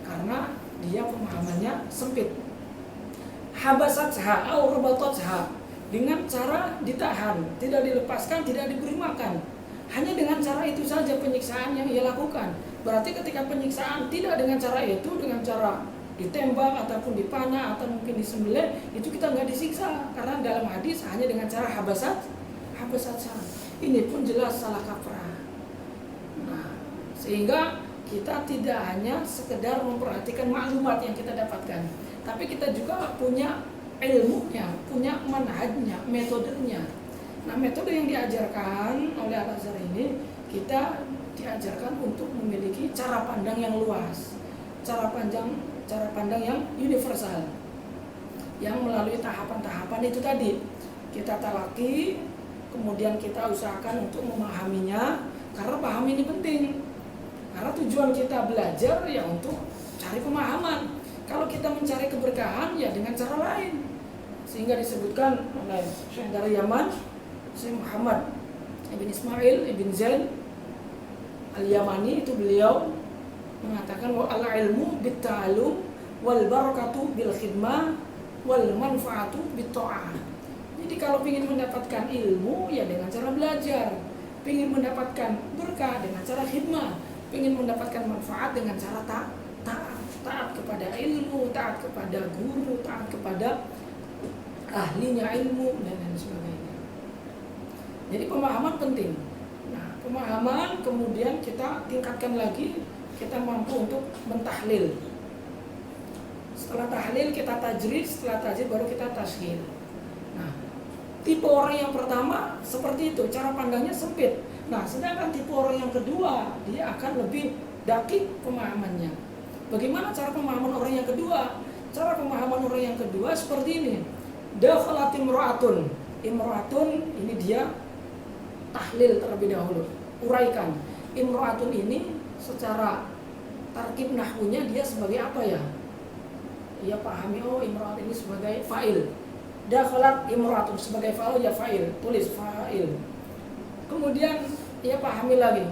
[SPEAKER 1] karena dia pemahamannya sempit. Habasatha au rabatatha, dengan cara ditahan, tidak dilepaskan, tidak diberi makan. Hanya dengan cara itu saja penyiksaan yang ia lakukan. Berarti ketika penyiksaan tidak dengan cara itu, dengan cara ditembak ataupun dipanah atau mungkin disembelih, itu kita nggak disiksa, karena dalam hadis hanya dengan cara habasat. Ini pun jelas salah kaprah. Nah, sehingga kita tidak hanya sekedar memperhatikan maklumat yang kita dapatkan, tapi kita juga punya ilmunya, punya manhajnya, metodenya. Nah, metode yang diajarkan oleh Al-Azhar ini, kita diajarkan untuk memiliki cara pandang yang luas, cara pandang yang universal, yang melalui tahapan-tahapan itu tadi. Kita talaki, kemudian kita usahakan untuk memahaminya, karena paham ini penting. Karena tujuan kita belajar ya untuk cari pemahaman. Kalau kita mencari keberkahan ya dengan cara lain. Sehingga disebutkan oleh Syekh dari Yaman, Syekh Muhammad Ibn Ismail Ibn Zain Al-Yamani, itu beliau mengatakan wa al-ilmu bit-ta'allum wal barakatu bil khidmah wal manfaatu bit-ta'ah. Jadi kalau ingin mendapatkan ilmu ya dengan cara belajar, ingin mendapatkan berkah dengan cara khidmah, ingin mendapatkan manfaat dengan cara taat kepada ilmu, taat kepada guru, taat kepada ahlinya ilmu, dan lain sebagainya. Jadi pemahaman penting. Nah, pemahaman kemudian kita tingkatkan lagi, kita mampu untuk mentahlil. Setelah tahlil kita tajrid, setelah tajrid baru kita tashil. Nah, tipe orang yang pertama seperti itu, cara pandangnya sempit. Nah, sedangkan tipe orang yang kedua, dia akan lebih dakik pemahamannya. Bagaimana cara pemahaman orang yang kedua? Cara pemahaman orang yang kedua seperti ini. Dakhalat imra'atun. Imra'atun ini dia tahlil terlebih dahulu. Uraikan. Imra'atun ini secara tarkib nahwunya dia sebagai apa ya? Dia pahami, oh imra'atun ini sebagai fa'il. Dakhalat imra'atun sebagai fa'il, ya fa'il, tulis fa'il. Kemudian dia pahami lagi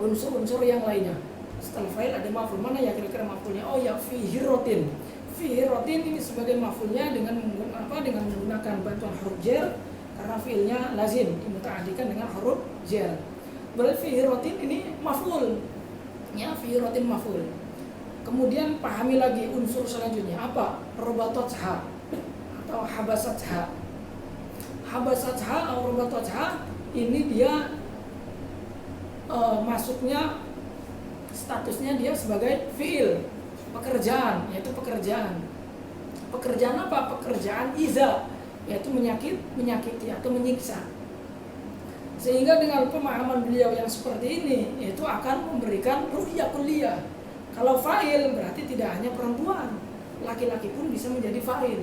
[SPEAKER 1] unsur-unsur yang lainnya. Setelah fa'il ada maf'ul, mana ya kira-kira maf'ulnya? Oh ya fihi rotin. Fihi rotin ini sebagai maf'ulnya dengan menggunakan bantuan huruf jar, karena fi'ilnya lazim dimuta'addikan dengan huruf jar. Berarti fihi rotin ini maf'ul. Ya, fihi rotin maf'ul. Kemudian pahami lagi unsur selanjutnya apa? Rabatatha atau habasatha. Habasatha atau rabatatha ini dia masuknya statusnya dia sebagai fi'il, pekerjaan, yaitu pekerjaan. Pekerjaan apa? Pekerjaan iza, yaitu menyakiti atau menyiksa. Sehingga dengan pemahaman beliau yang seperti ini, itu akan memberikan ru'yah kulliyah. Kalau fa'il berarti tidak hanya perempuan, laki-laki pun bisa menjadi fa'il.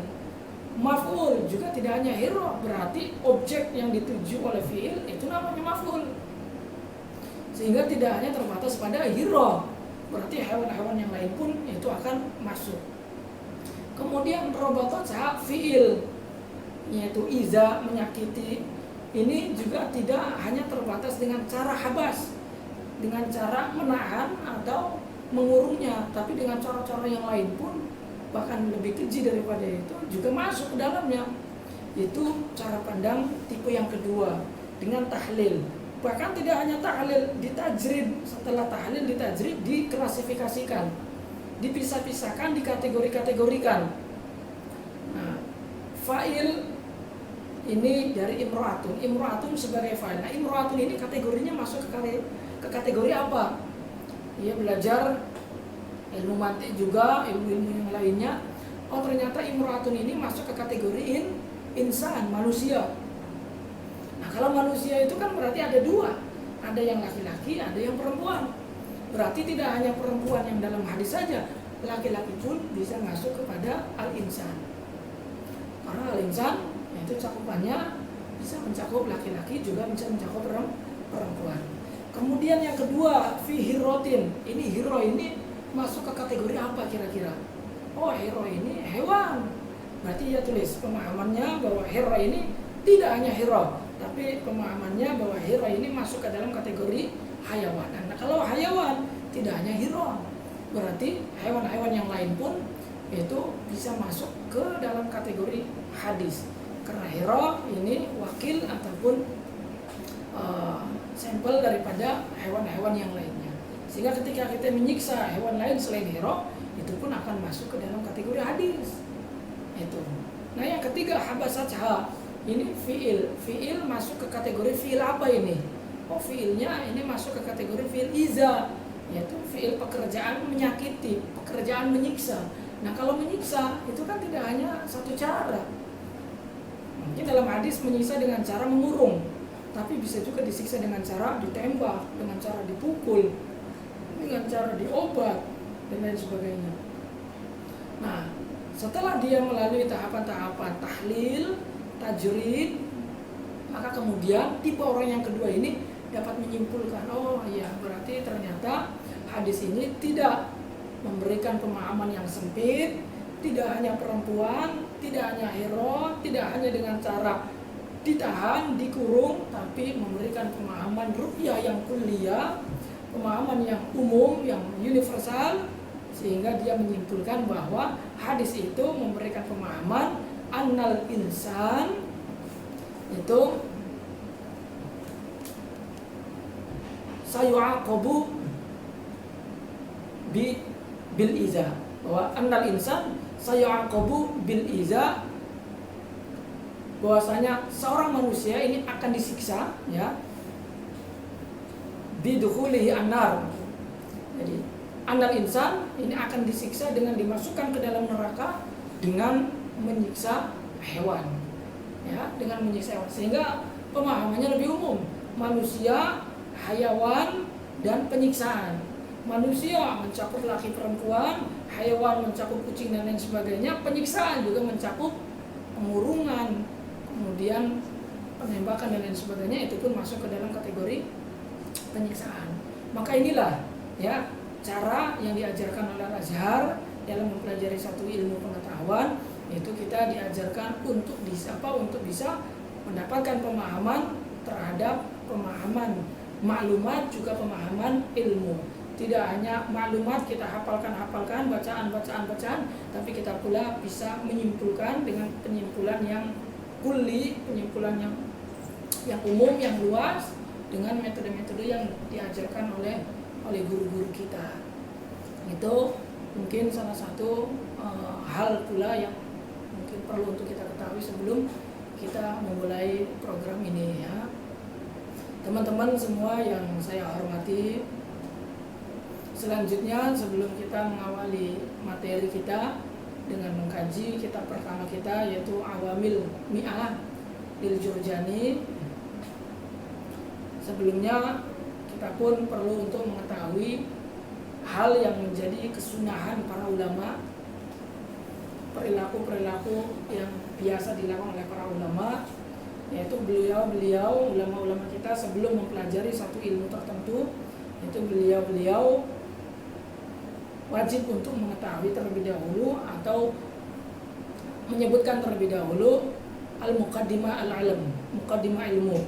[SPEAKER 1] Maf'ul juga tidak hanya hiro, berarti objek yang dituju oleh fi'il itu namanya maf'ul. Sehingga tidak hanya terbatas pada hiro, berarti hewan-hewan yang lain pun itu akan masuk. Kemudian rabatatha fi'il, yaitu iza, menyakiti. Ini juga tidak hanya terbatas dengan cara habas, dengan cara menahan atau mengurungnya, tapi dengan cara-cara yang lain pun bahkan lebih keji daripada itu juga masuk ke dalamnya. Itu cara pandang tipe yang kedua dengan tahlil. Bahkan tidak hanya tahlil, ditajrid. Setelah tahlil ditajrid, diklasifikasikan, dipisah-pisahkan, dikategori-kategorikan. Nah, fa'il ini dari imra'atun. Imra'atun sebagai fa'il. Nah, imra'atun ini kategorinya masuk ke kategori apa? Ia belajar ilmu mantik juga, ilmu-ilmu yang lainnya. Oh, ternyata imra'atun ini masuk ke kategori insan, manusia. Nah, kalau manusia itu kan berarti ada dua. Ada yang laki-laki, ada yang perempuan. Berarti tidak hanya perempuan yang dalam hadis saja, laki-laki pun bisa masuk kepada al-insan. Karena al-insan itu cakupannya bisa mencakup laki-laki, juga bisa mencakup perempuan. Kemudian yang kedua, fi hirotin. Ini hiro ini masuk ke kategori apa kira-kira? Oh, hiro ini hewan. Berarti ya tulis pemahamannya bahwa hiro ini tidak hanya hiro, tapi pemahamannya bahwa hiro ini masuk ke dalam kategori hayawan. Nah, kalau hayawan tidak hanya hiro, berarti hewan-hewan yang lain pun itu bisa masuk ke dalam kategori hadis. Karena hiro ini wakil ataupun sampel daripada hewan-hewan yang lainnya. Sehingga ketika kita menyiksa hewan lain selain hiro, itu pun akan masuk ke dalam kategori hadis. Itu. Nah, yang ketiga habasatha. Ini fiil masuk ke kategori fiil apa ini? Oh, fiilnya ini masuk ke kategori fiil iza, yaitu fiil pekerjaan menyakiti, pekerjaan menyiksa. Nah, kalau menyiksa itu kan tidak hanya satu cara. Mungkin dalam hadis menyiksa dengan cara mengurung, tapi bisa juga disiksa dengan cara ditembak, dengan cara dipukul, dengan cara diobat, dan lain sebagainya. Nah, setelah dia melalui tahapan-tahapan tahlil, tajrid, maka kemudian tipe orang yang kedua ini dapat menyimpulkan, oh iya, berarti ternyata hadis ini tidak memberikan pemahaman yang sempit, tidak hanya perempuan, tidak hanya hero, tidak hanya dengan cara ditahan, dikurung, tapi memberikan pemahaman ru'yah yang kulliyah, pemahaman yang umum, yang universal, sehingga dia menyimpulkan bahwa hadis itu memberikan pemahaman annal insan itu sayu'aqabu bil iza, bahwa annal insan sayu'aqabu bil iza, bahwasanya seorang manusia ini akan disiksa, ya, bidukhulihi annar. Jadi annal insan ini akan disiksa dengan dimasukkan ke dalam neraka dengan menyiksa hewan, ya, dengan menyiksa hewan. Sehingga pemahamannya lebih umum, manusia, hayawan, dan penyiksaan. Manusia mencakup laki perempuan, hewan mencakup kucing dan lain sebagainya, penyiksaan juga mencakup pengurungan, kemudian penembakan dan lain sebagainya, itu pun masuk ke dalam kategori penyiksaan. Maka inilah, ya, cara yang diajarkan oleh Al-Azhar dalam mempelajari satu ilmu pengetahuan. Itu kita diajarkan untuk bisa mendapatkan pemahaman terhadap pemahaman maklumat, juga pemahaman ilmu. Tidak hanya maklumat kita hafalkan bacaan, tapi kita pula bisa menyimpulkan dengan penyimpulan yang kulli, penyimpulan yang umum, yang luas, dengan metode-metode yang diajarkan oleh guru-guru kita. Itu mungkin salah satu hal pula yang mungkin perlu untuk kita ketahui sebelum kita memulai program ini, ya. Teman-teman semua yang saya hormati, selanjutnya sebelum kita mengawali materi kita dengan mengkaji kitab pertama kita, yaitu Awamil Mi'ah lil Jurjani, sebelumnya kita pun perlu untuk mengetahui hal yang menjadi kesunahan para ulama, perilaku-perilaku yang biasa dilakukan oleh para ulama, yaitu beliau ulama-ulama kita sebelum mempelajari satu ilmu tertentu, itu beliau wajib untuk mengetahui terlebih dahulu atau menyebutkan terlebih dahulu al-muqaddimah al-ilm, muqaddimah ilmu.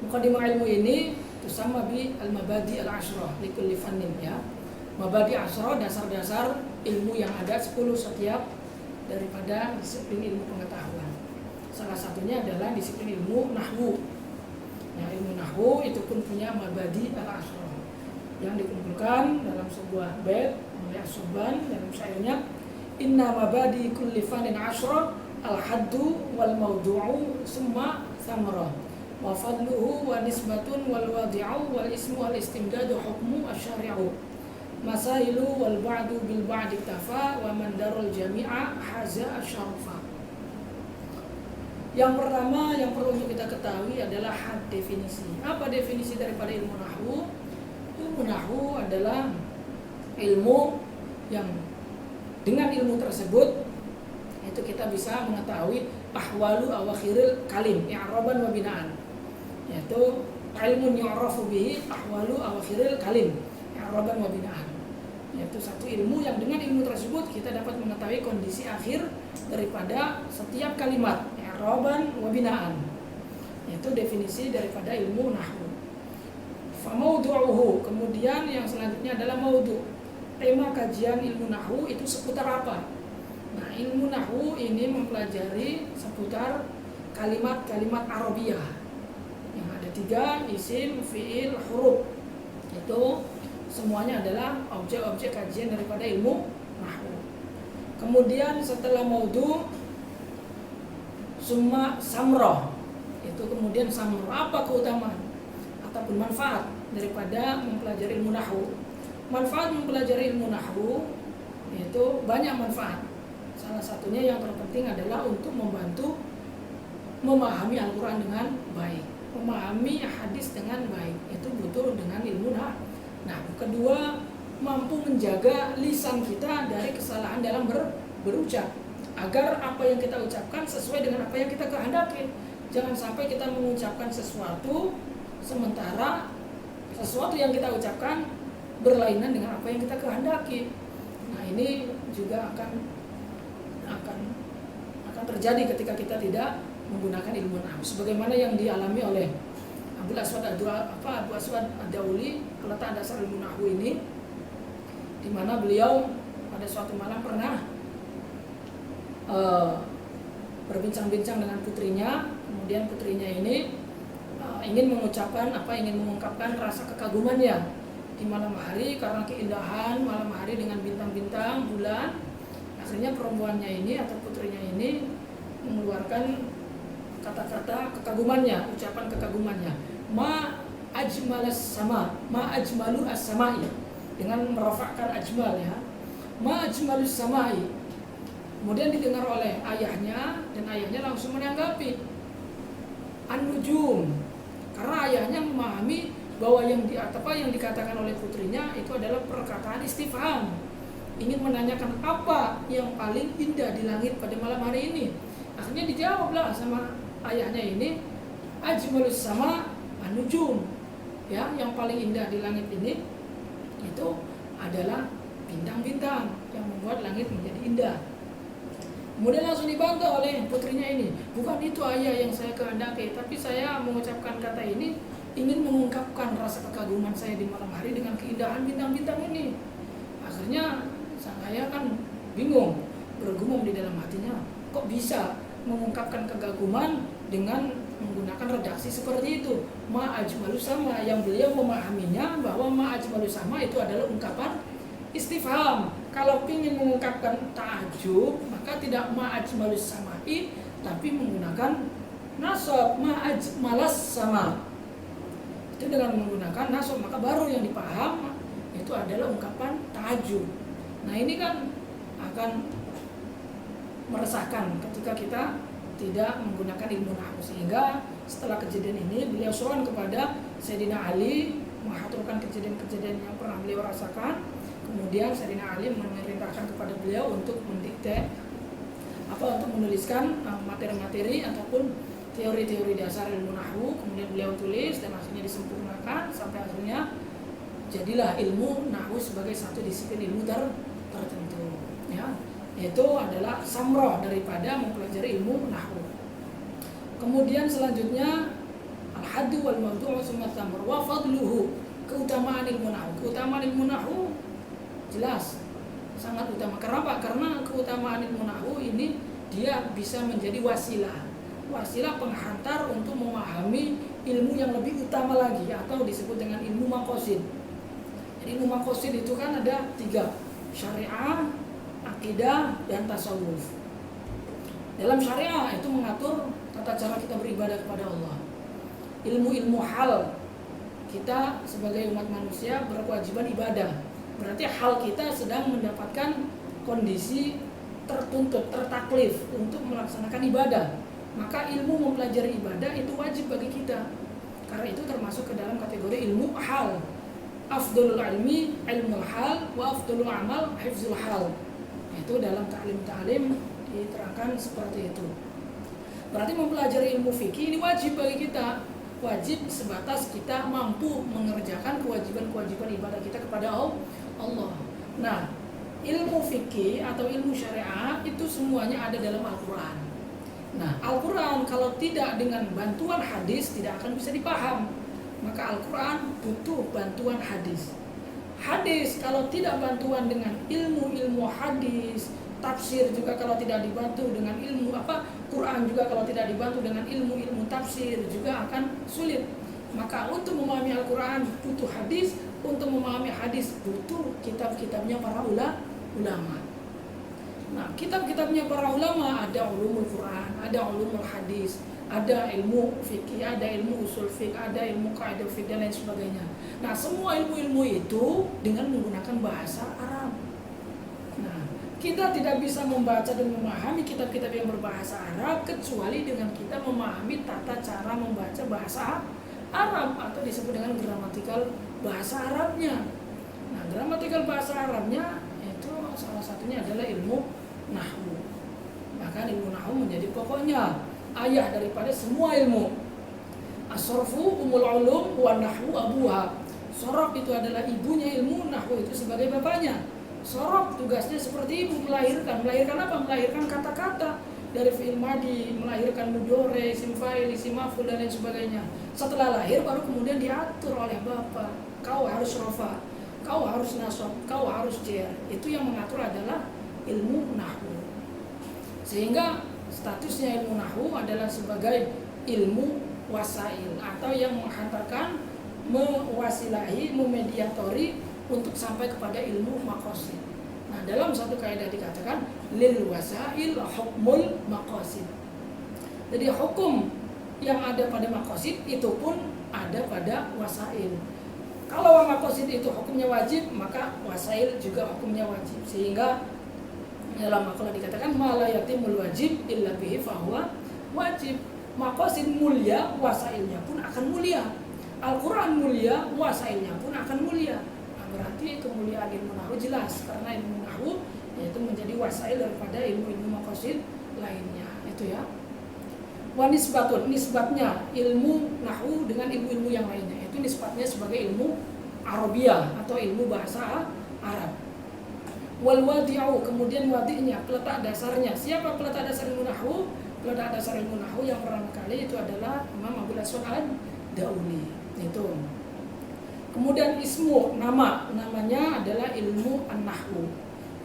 [SPEAKER 1] Muqaddimah ilmu ini Tusamma bi al-mabadi al-ashrah likulli fannin ya. Mabadi ashrah, dasar-dasar ilmu yang ada 10 setiap daripada disiplin ilmu pengetahuan. Salah satunya adalah disiplin ilmu nahwu. Nah, ilmu nahwu itu pun punya mabadi al-ashrah yang dikumpulkan dalam sebuah bait oleh As-Subban dalam syairnya, inna mabadi kulli fannin ashrah al-haddu wal mawdu'u summa thamra wa fadluhu wa nisbatun wal wadi'u wal ismu wal istimdadu hukmu asy-syari'u masailu wal ba'du bil ba'di tafa wa man darul jami'a haza asyarafa. Yang pertama yang perlu untuk kita ketahui adalah definisi. Apa definisi daripada ilmu nahwu? Ilmu nahwu adalah ilmu yang dengan ilmu tersebut itu kita bisa mengetahui ahwalu awakhiril kalim i'raban wa binaan, yaitu ilmu yu'rafu bihi ahwalu awakhiril kalim i'raban wa binaan, yaitu satu ilmu yang dengan ilmu tersebut kita dapat mengetahui kondisi akhir daripada setiap kalimat i'raban wa binaan. Itu definisi daripada ilmu nahwu. Fa mawdu'uhu, kemudian yang selanjutnya adalah maudhu. Tema kajian ilmu nahwu itu seputar apa? Nah, ilmu nahwu ini mempelajari seputar kalimat-kalimat Arabiyah yang ada 3, isim, fi'il, huruf. Itu semuanya adalah objek-objek kajian daripada ilmu nahwu. Kemudian setelah maudhu, summa samrah. Itu kemudian samrah, apa keutamaan ataupun manfaat daripada mempelajari ilmu nahwu? Manfaat mempelajari ilmu nahwu itu banyak manfaat. Salah satunya yang terpenting adalah untuk membantu memahami Al-Quran dengan baik, memahami hadis dengan baik. Itu butuh dengan ilmu nahwu. Nah, kedua, mampu menjaga lisan kita dari kesalahan dalam berucap, agar apa yang kita ucapkan sesuai dengan apa yang kita kehendaki. Jangan sampai kita mengucapkan sesuatu sementara sesuatu yang kita ucapkan berlainan dengan apa yang kita kehendaki. Nah, ini juga akan terjadi ketika kita tidak menggunakan ilmu nahwu, sebagaimana yang dialami oleh Abu Aswad Ad-Dauli, peletak dasar ilmu nahwu ini, di mana beliau pada suatu malam pernah berbincang-bincang dengan putrinya. Kemudian putrinya ini ingin mengungkapkan rasa kekagumannya di malam hari karena keindahan malam hari dengan bintang-bintang, bulan. Akhirnya perempuannya ini atau putrinya ini mengeluarkan kata-kata kekagumannya, ucapan kekagumannya, ma ajmalas sama, ma ajmalu as-samai, dengan merofakkan ajmal ya, ma ajmalus samai. Kemudian didengar oleh ayahnya dan ayahnya langsung menanggapi an-nujum, karena ayahnya memahami bahwa yang dikatakan oleh putrinya itu adalah perkataan istifham, ingin menanyakan apa yang paling indah di langit pada malam hari ini. Akhirnya dijawablah sama ayahnya ini, ajmalus sama an-nujum, ya, yang paling indah di langit ini itu adalah bintang-bintang yang membuat langit menjadi indah. Kemudian langsung dibantah oleh putrinya ini, bukan itu ayah yang saya kehendaki, tapi saya mengucapkan kata ini ingin mengungkapkan rasa kekaguman saya di malam hari dengan keindahan bintang-bintang ini. Akhirnya sang ayah kan bingung, bergumam di dalam hatinya, kok bisa mengungkapkan kekaguman dengan menggunakan redaksi seperti itu, ma ajmalu sama, yang beliau memahaminya bahwa ma ajmalu sama itu adalah ungkapan istifham. Kalau ingin mengungkapkan ta'ajub, maka tidak ma ajmalu samai, tapi menggunakan nasab, ma ajmalas sama. Itu dengan menggunakan nasab, maka baru yang dipaham itu adalah ungkapan ta'ajub. Nah, ini kan akan meresahkan ketika kita tidak menggunakan ilmu nahwu, sehingga setelah kejadian ini beliau sowan kepada Sayyidina Ali, mengaturkan kejadian-kejadian yang pernah beliau rasakan. Kemudian Sayyidina Ali memerintahkan kepada beliau untuk mendikte untuk menuliskan materi-materi ataupun teori-teori dasar ilmu nahwu. Kemudian beliau tulis dan akhirnya disempurnakan sampai akhirnya jadilah ilmu nahwu sebagai satu disiplin ilmu tertentu, ya. Itu adalah samroh daripada mempelajari ilmu nahwu. Kemudian selanjutnya haddu wal mawdu'u tsumma thamar wa fadluhu. Keutamaan ilmu nahwu. Keutamaan ilmu nahwu jelas sangat utama. Kenapa? Karena keutamaan ilmu nahwu ini dia bisa menjadi wasilah penghantar untuk memahami ilmu yang lebih utama lagi atau disebut dengan ilmu maqasid. Jadi ilmu maqasid itu kan ada 3, syariah, akidah, dan tasawuf. Dalam syariah itu mengatur tata cara kita beribadah kepada Allah. Ilmu-ilmu hal, kita sebagai umat manusia berkewajiban ibadah. Berarti hal kita sedang mendapatkan kondisi tertuntut, tertaklif untuk melaksanakan ibadah. Maka ilmu mempelajari ibadah itu wajib bagi kita. Karena itu termasuk ke dalam kategori ilmu hal. Afdalul ilmi ilmul hal wa afdalul amal hifzul hal. Itu dalam ta'lim diterangkan seperti itu. Berarti mempelajari ilmu fikih ini wajib bagi kita. Wajib sebatas kita mampu mengerjakan kewajiban-kewajiban ibadah kita kepada Allah. Nah, ilmu fikih atau ilmu syariah itu semuanya ada dalam Al-Quran. Nah, Al-Quran kalau tidak dengan bantuan hadis tidak akan bisa dipaham. Maka Al-Quran butuh bantuan hadis. Hadis kalau tidak bantuan dengan ilmu-ilmu hadis, tafsir juga kalau tidak dibantu dengan ilmu Quran juga kalau tidak dibantu dengan ilmu-ilmu tafsir juga akan sulit. Maka untuk memahami Al-Quran butuh hadis, untuk memahami hadis butuh kitab-kitabnya para ulama. Nah, kitab-kitabnya para ulama ada ulumul Quran, ada ulumul hadis, ada ilmu fikih, ada ilmu usul fikih, ada ilmu kaidah fikih dan lain sebagainya. Nah, semua ilmu-ilmu itu dengan menggunakan bahasa Arab. Nah, kita tidak bisa membaca dan memahami kitab-kitab yang berbahasa Arab kecuali dengan kita memahami tata cara membaca bahasa Arab atau disebut dengan gramatikal bahasa Arabnya. Nah, gramatikal bahasa Arabnya itu salah satunya adalah ilmu nahwu. Bahkan ilmu nahwu menjadi pokoknya ayah daripada semua ilmu. As-sarfu umul ulum wa nahwu abuha. Sorof itu adalah ibunya ilmu, nahwu itu sebagai bapaknya. Sorof tugasnya seperti ibu, melahirkan apa? Melahirkan kata-kata dari fi'il madi, melahirkan mudhari, isim fa'il, isim maf'ul dan lain sebagainya. Setelah lahir baru kemudian diatur oleh bapak. Kau harus rofa, kau harus nasab, kau harus jar. Itu yang mengatur adalah ilmu nahwu. Sehingga statusnya ilmu nahwu adalah sebagai ilmu wasail atau yang menghantarkan, mewasilahi, memediatori untuk sampai kepada ilmu maqasid. Nah, dalam satu kaidah dikatakan lil wasail hukmul maqasid. Jadi hukum yang ada pada maqasid itu pun ada pada wasail. Kalau maqasid itu hukumnya wajib, maka wasail juga hukumnya wajib. Sehingga dalam makalah dikatakan ma la yatimul wajib illa bihi fahuwa wajib. Maqasid mulia, wasailnya pun akan mulia. Al-Quran mulia, wasailnya pun akan mulia. Nah, berarti kemuliaan ilmu nahwu jelas karena ilmu nahwu yaitu menjadi wasail daripada ilmu-ilmu maqasid lainnya. Itu ya. Wa nisbatun, nisbatnya ilmu nahwu dengan ilmu-ilmu yang lainnya itu nisbatnya sebagai ilmu Arabiyah atau ilmu bahasa Arab. Wal wadi'u, kemudian wadi'nya, peletak dasarnya. Siapa peletak dasar ilmu nahwu? Peletak dasar ilmu nahwu yang pertama kali itu adalah Imam Abul Aswad Ad-Dauli. Itu. Kemudian ismu, namanya adalah ilmu an-nahwu.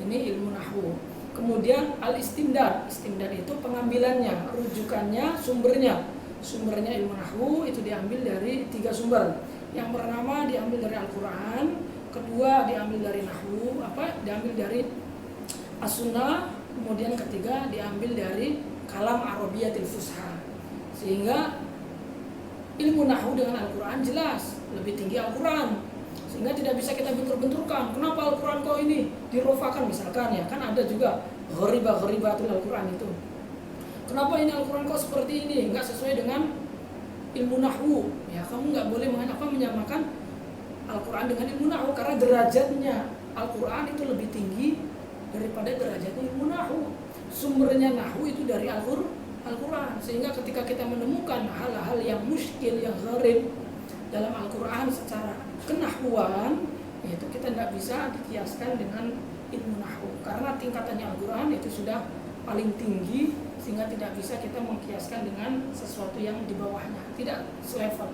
[SPEAKER 1] Ini ilmu nahwu. Kemudian al-istimdad. Istimdad itu pengambilannya, rujukannya, sumbernya. Sumbernya ilmu nahwu itu diambil dari 3 sumber. Yang pertama diambil dari Al-Quran, kedua diambil dari nahwu, diambil dari as-sunnah, kemudian ketiga diambil dari kalam Arabiyatil Fusha. Sehingga ilmu nahwu dengan Al-Quran jelas lebih tinggi Al-Quran. Sehingga tidak bisa kita bentur-benturkan. Kenapa Al-Quran kau ini dirofakan misalkan ya, kan ada juga gharibatul Al-Quran itu. Kenapa ini Al-Quran kau seperti ini? Enggak sesuai dengan ilmu nahwu. Ya, kamu enggak boleh menyamakan Al-Quran dengan ilmu nahwu karena derajatnya Al-Quran itu lebih tinggi daripada derajatnya ilmu nahwu. Sumbernya nahwu itu dari Al-Quran. Sehingga ketika kita menemukan hal-hal yang muskil, yang gharib dalam Al-Quran secara kenahwuan, itu kita tidak bisa dikiaskan dengan ilmu nahwu karena tingkatannya Al-Quran itu sudah paling tinggi sehingga tidak bisa kita mengkiaskan dengan sesuatu yang di bawahnya, tidak selevel,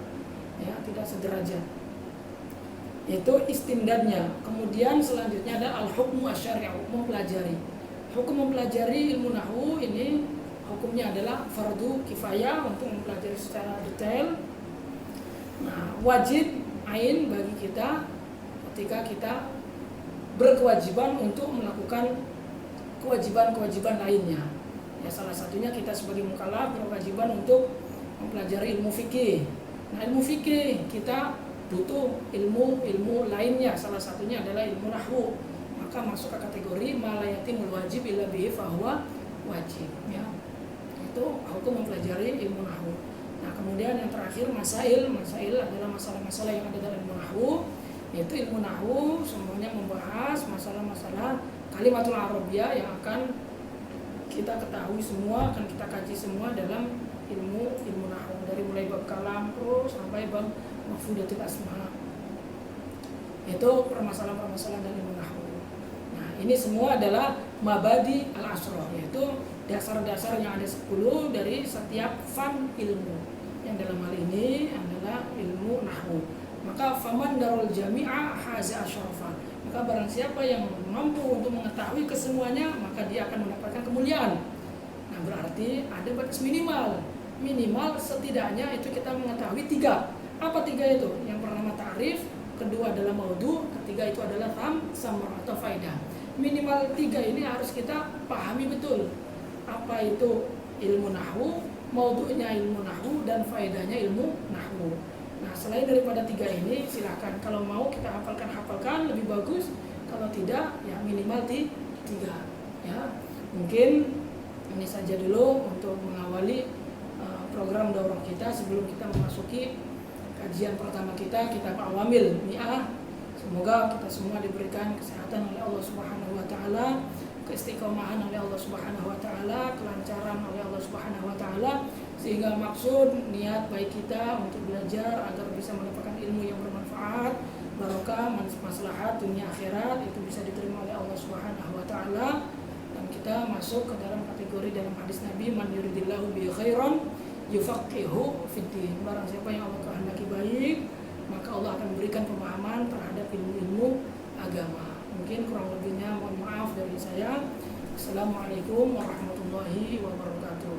[SPEAKER 1] ya, tidak sederajat. Itu istimdadnya. Kemudian selanjutnya ada al-hukmu asy-syar'i, hukum mempelajari. Hukum mempelajari ilmu nahwu ini hukumnya adalah fardu kifayah untuk mempelajari secara detail. Nah, wajib ain bagi kita ketika kita berkewajiban untuk melakukan kewajiban-kewajiban lainnya. Ya, salah satunya kita sebagai mukallaf berkewajiban untuk mempelajari ilmu fikih. Nah, ilmu fikih kita butuh ilmu lainnya, salah satunya adalah ilmu nahwu. Maka masuk ke kategori ma la yatimul wajib illa bihi fahuwa wajib, ya. Itu hukum mempelajari ilmu nahwu. Nah, kemudian yang terakhir masail adalah masalah-masalah yang ada dalam ilmu nahwu. Yaitu ilmu nahwu semuanya membahas masalah-masalah kalimatul arabiyah yang akan kita ketahui semua, akan kita kaji semua dalam ilmu nahwu, dari mulai bab kalam terus sampai bab mafhudatul asma. Itu permasalahan-permasalahan dari ilmu nahwu. Nah, ini semua adalah mabadi al-ashrah, yaitu dasar-dasar yang ada 10 dari setiap fan ilmu. Yang dalam hal ini adalah ilmu nahwu. Maka faman darul jami'a haza asyrafa. Maka barang siapa yang mampu untuk mengetahui kesemuanya, maka dia akan mendapatkan kemuliaan. Nah, berarti ada batas minimal setidaknya itu kita mengetahui 3. Apa 3 itu? Yang pertama ta'rif, kedua adalah maudhu, ketiga itu adalah samar atau faedah. Minimal 3 ini harus kita pahami betul. Apa itu ilmu nahwu, maudhu'nya ilmu nahwu, dan faedahnya ilmu nahwu. Nah, selain daripada 3 ini, silakan kalau mau kita hafalkan lebih bagus. Kalau tidak, ya minimal 3. Ya, mungkin ini saja dulu untuk mengawali program daurah kita sebelum kita memasuki kajian pertama kita, kitab Awamil Mi'ah. Semoga kita semua diberikan kesehatan oleh Allah Subhanahu wa taala, keistiqomahan oleh Allah Subhanahu wa taala, kelancaran oleh Allah Subhanahu wa taala, sehingga maksud niat baik kita untuk belajar agar bisa mendapatkan ilmu yang bermanfaat, barokah, maslahat dunia akhirat itu bisa diterima oleh Allah Subhanahu wa taala, dan kita masuk ke dalam kategori dalam hadis Nabi, man yuridillahu bi khairan yufaqihu fiddin. Barang siapa yang Allah kehendaki baik, maka Allah akan memberikan pemahaman terhadap ilmu-ilmu agama. Mungkin kurang lebihnya mohon maaf dari saya. Assalamualaikum warahmatullahi wabarakatuh.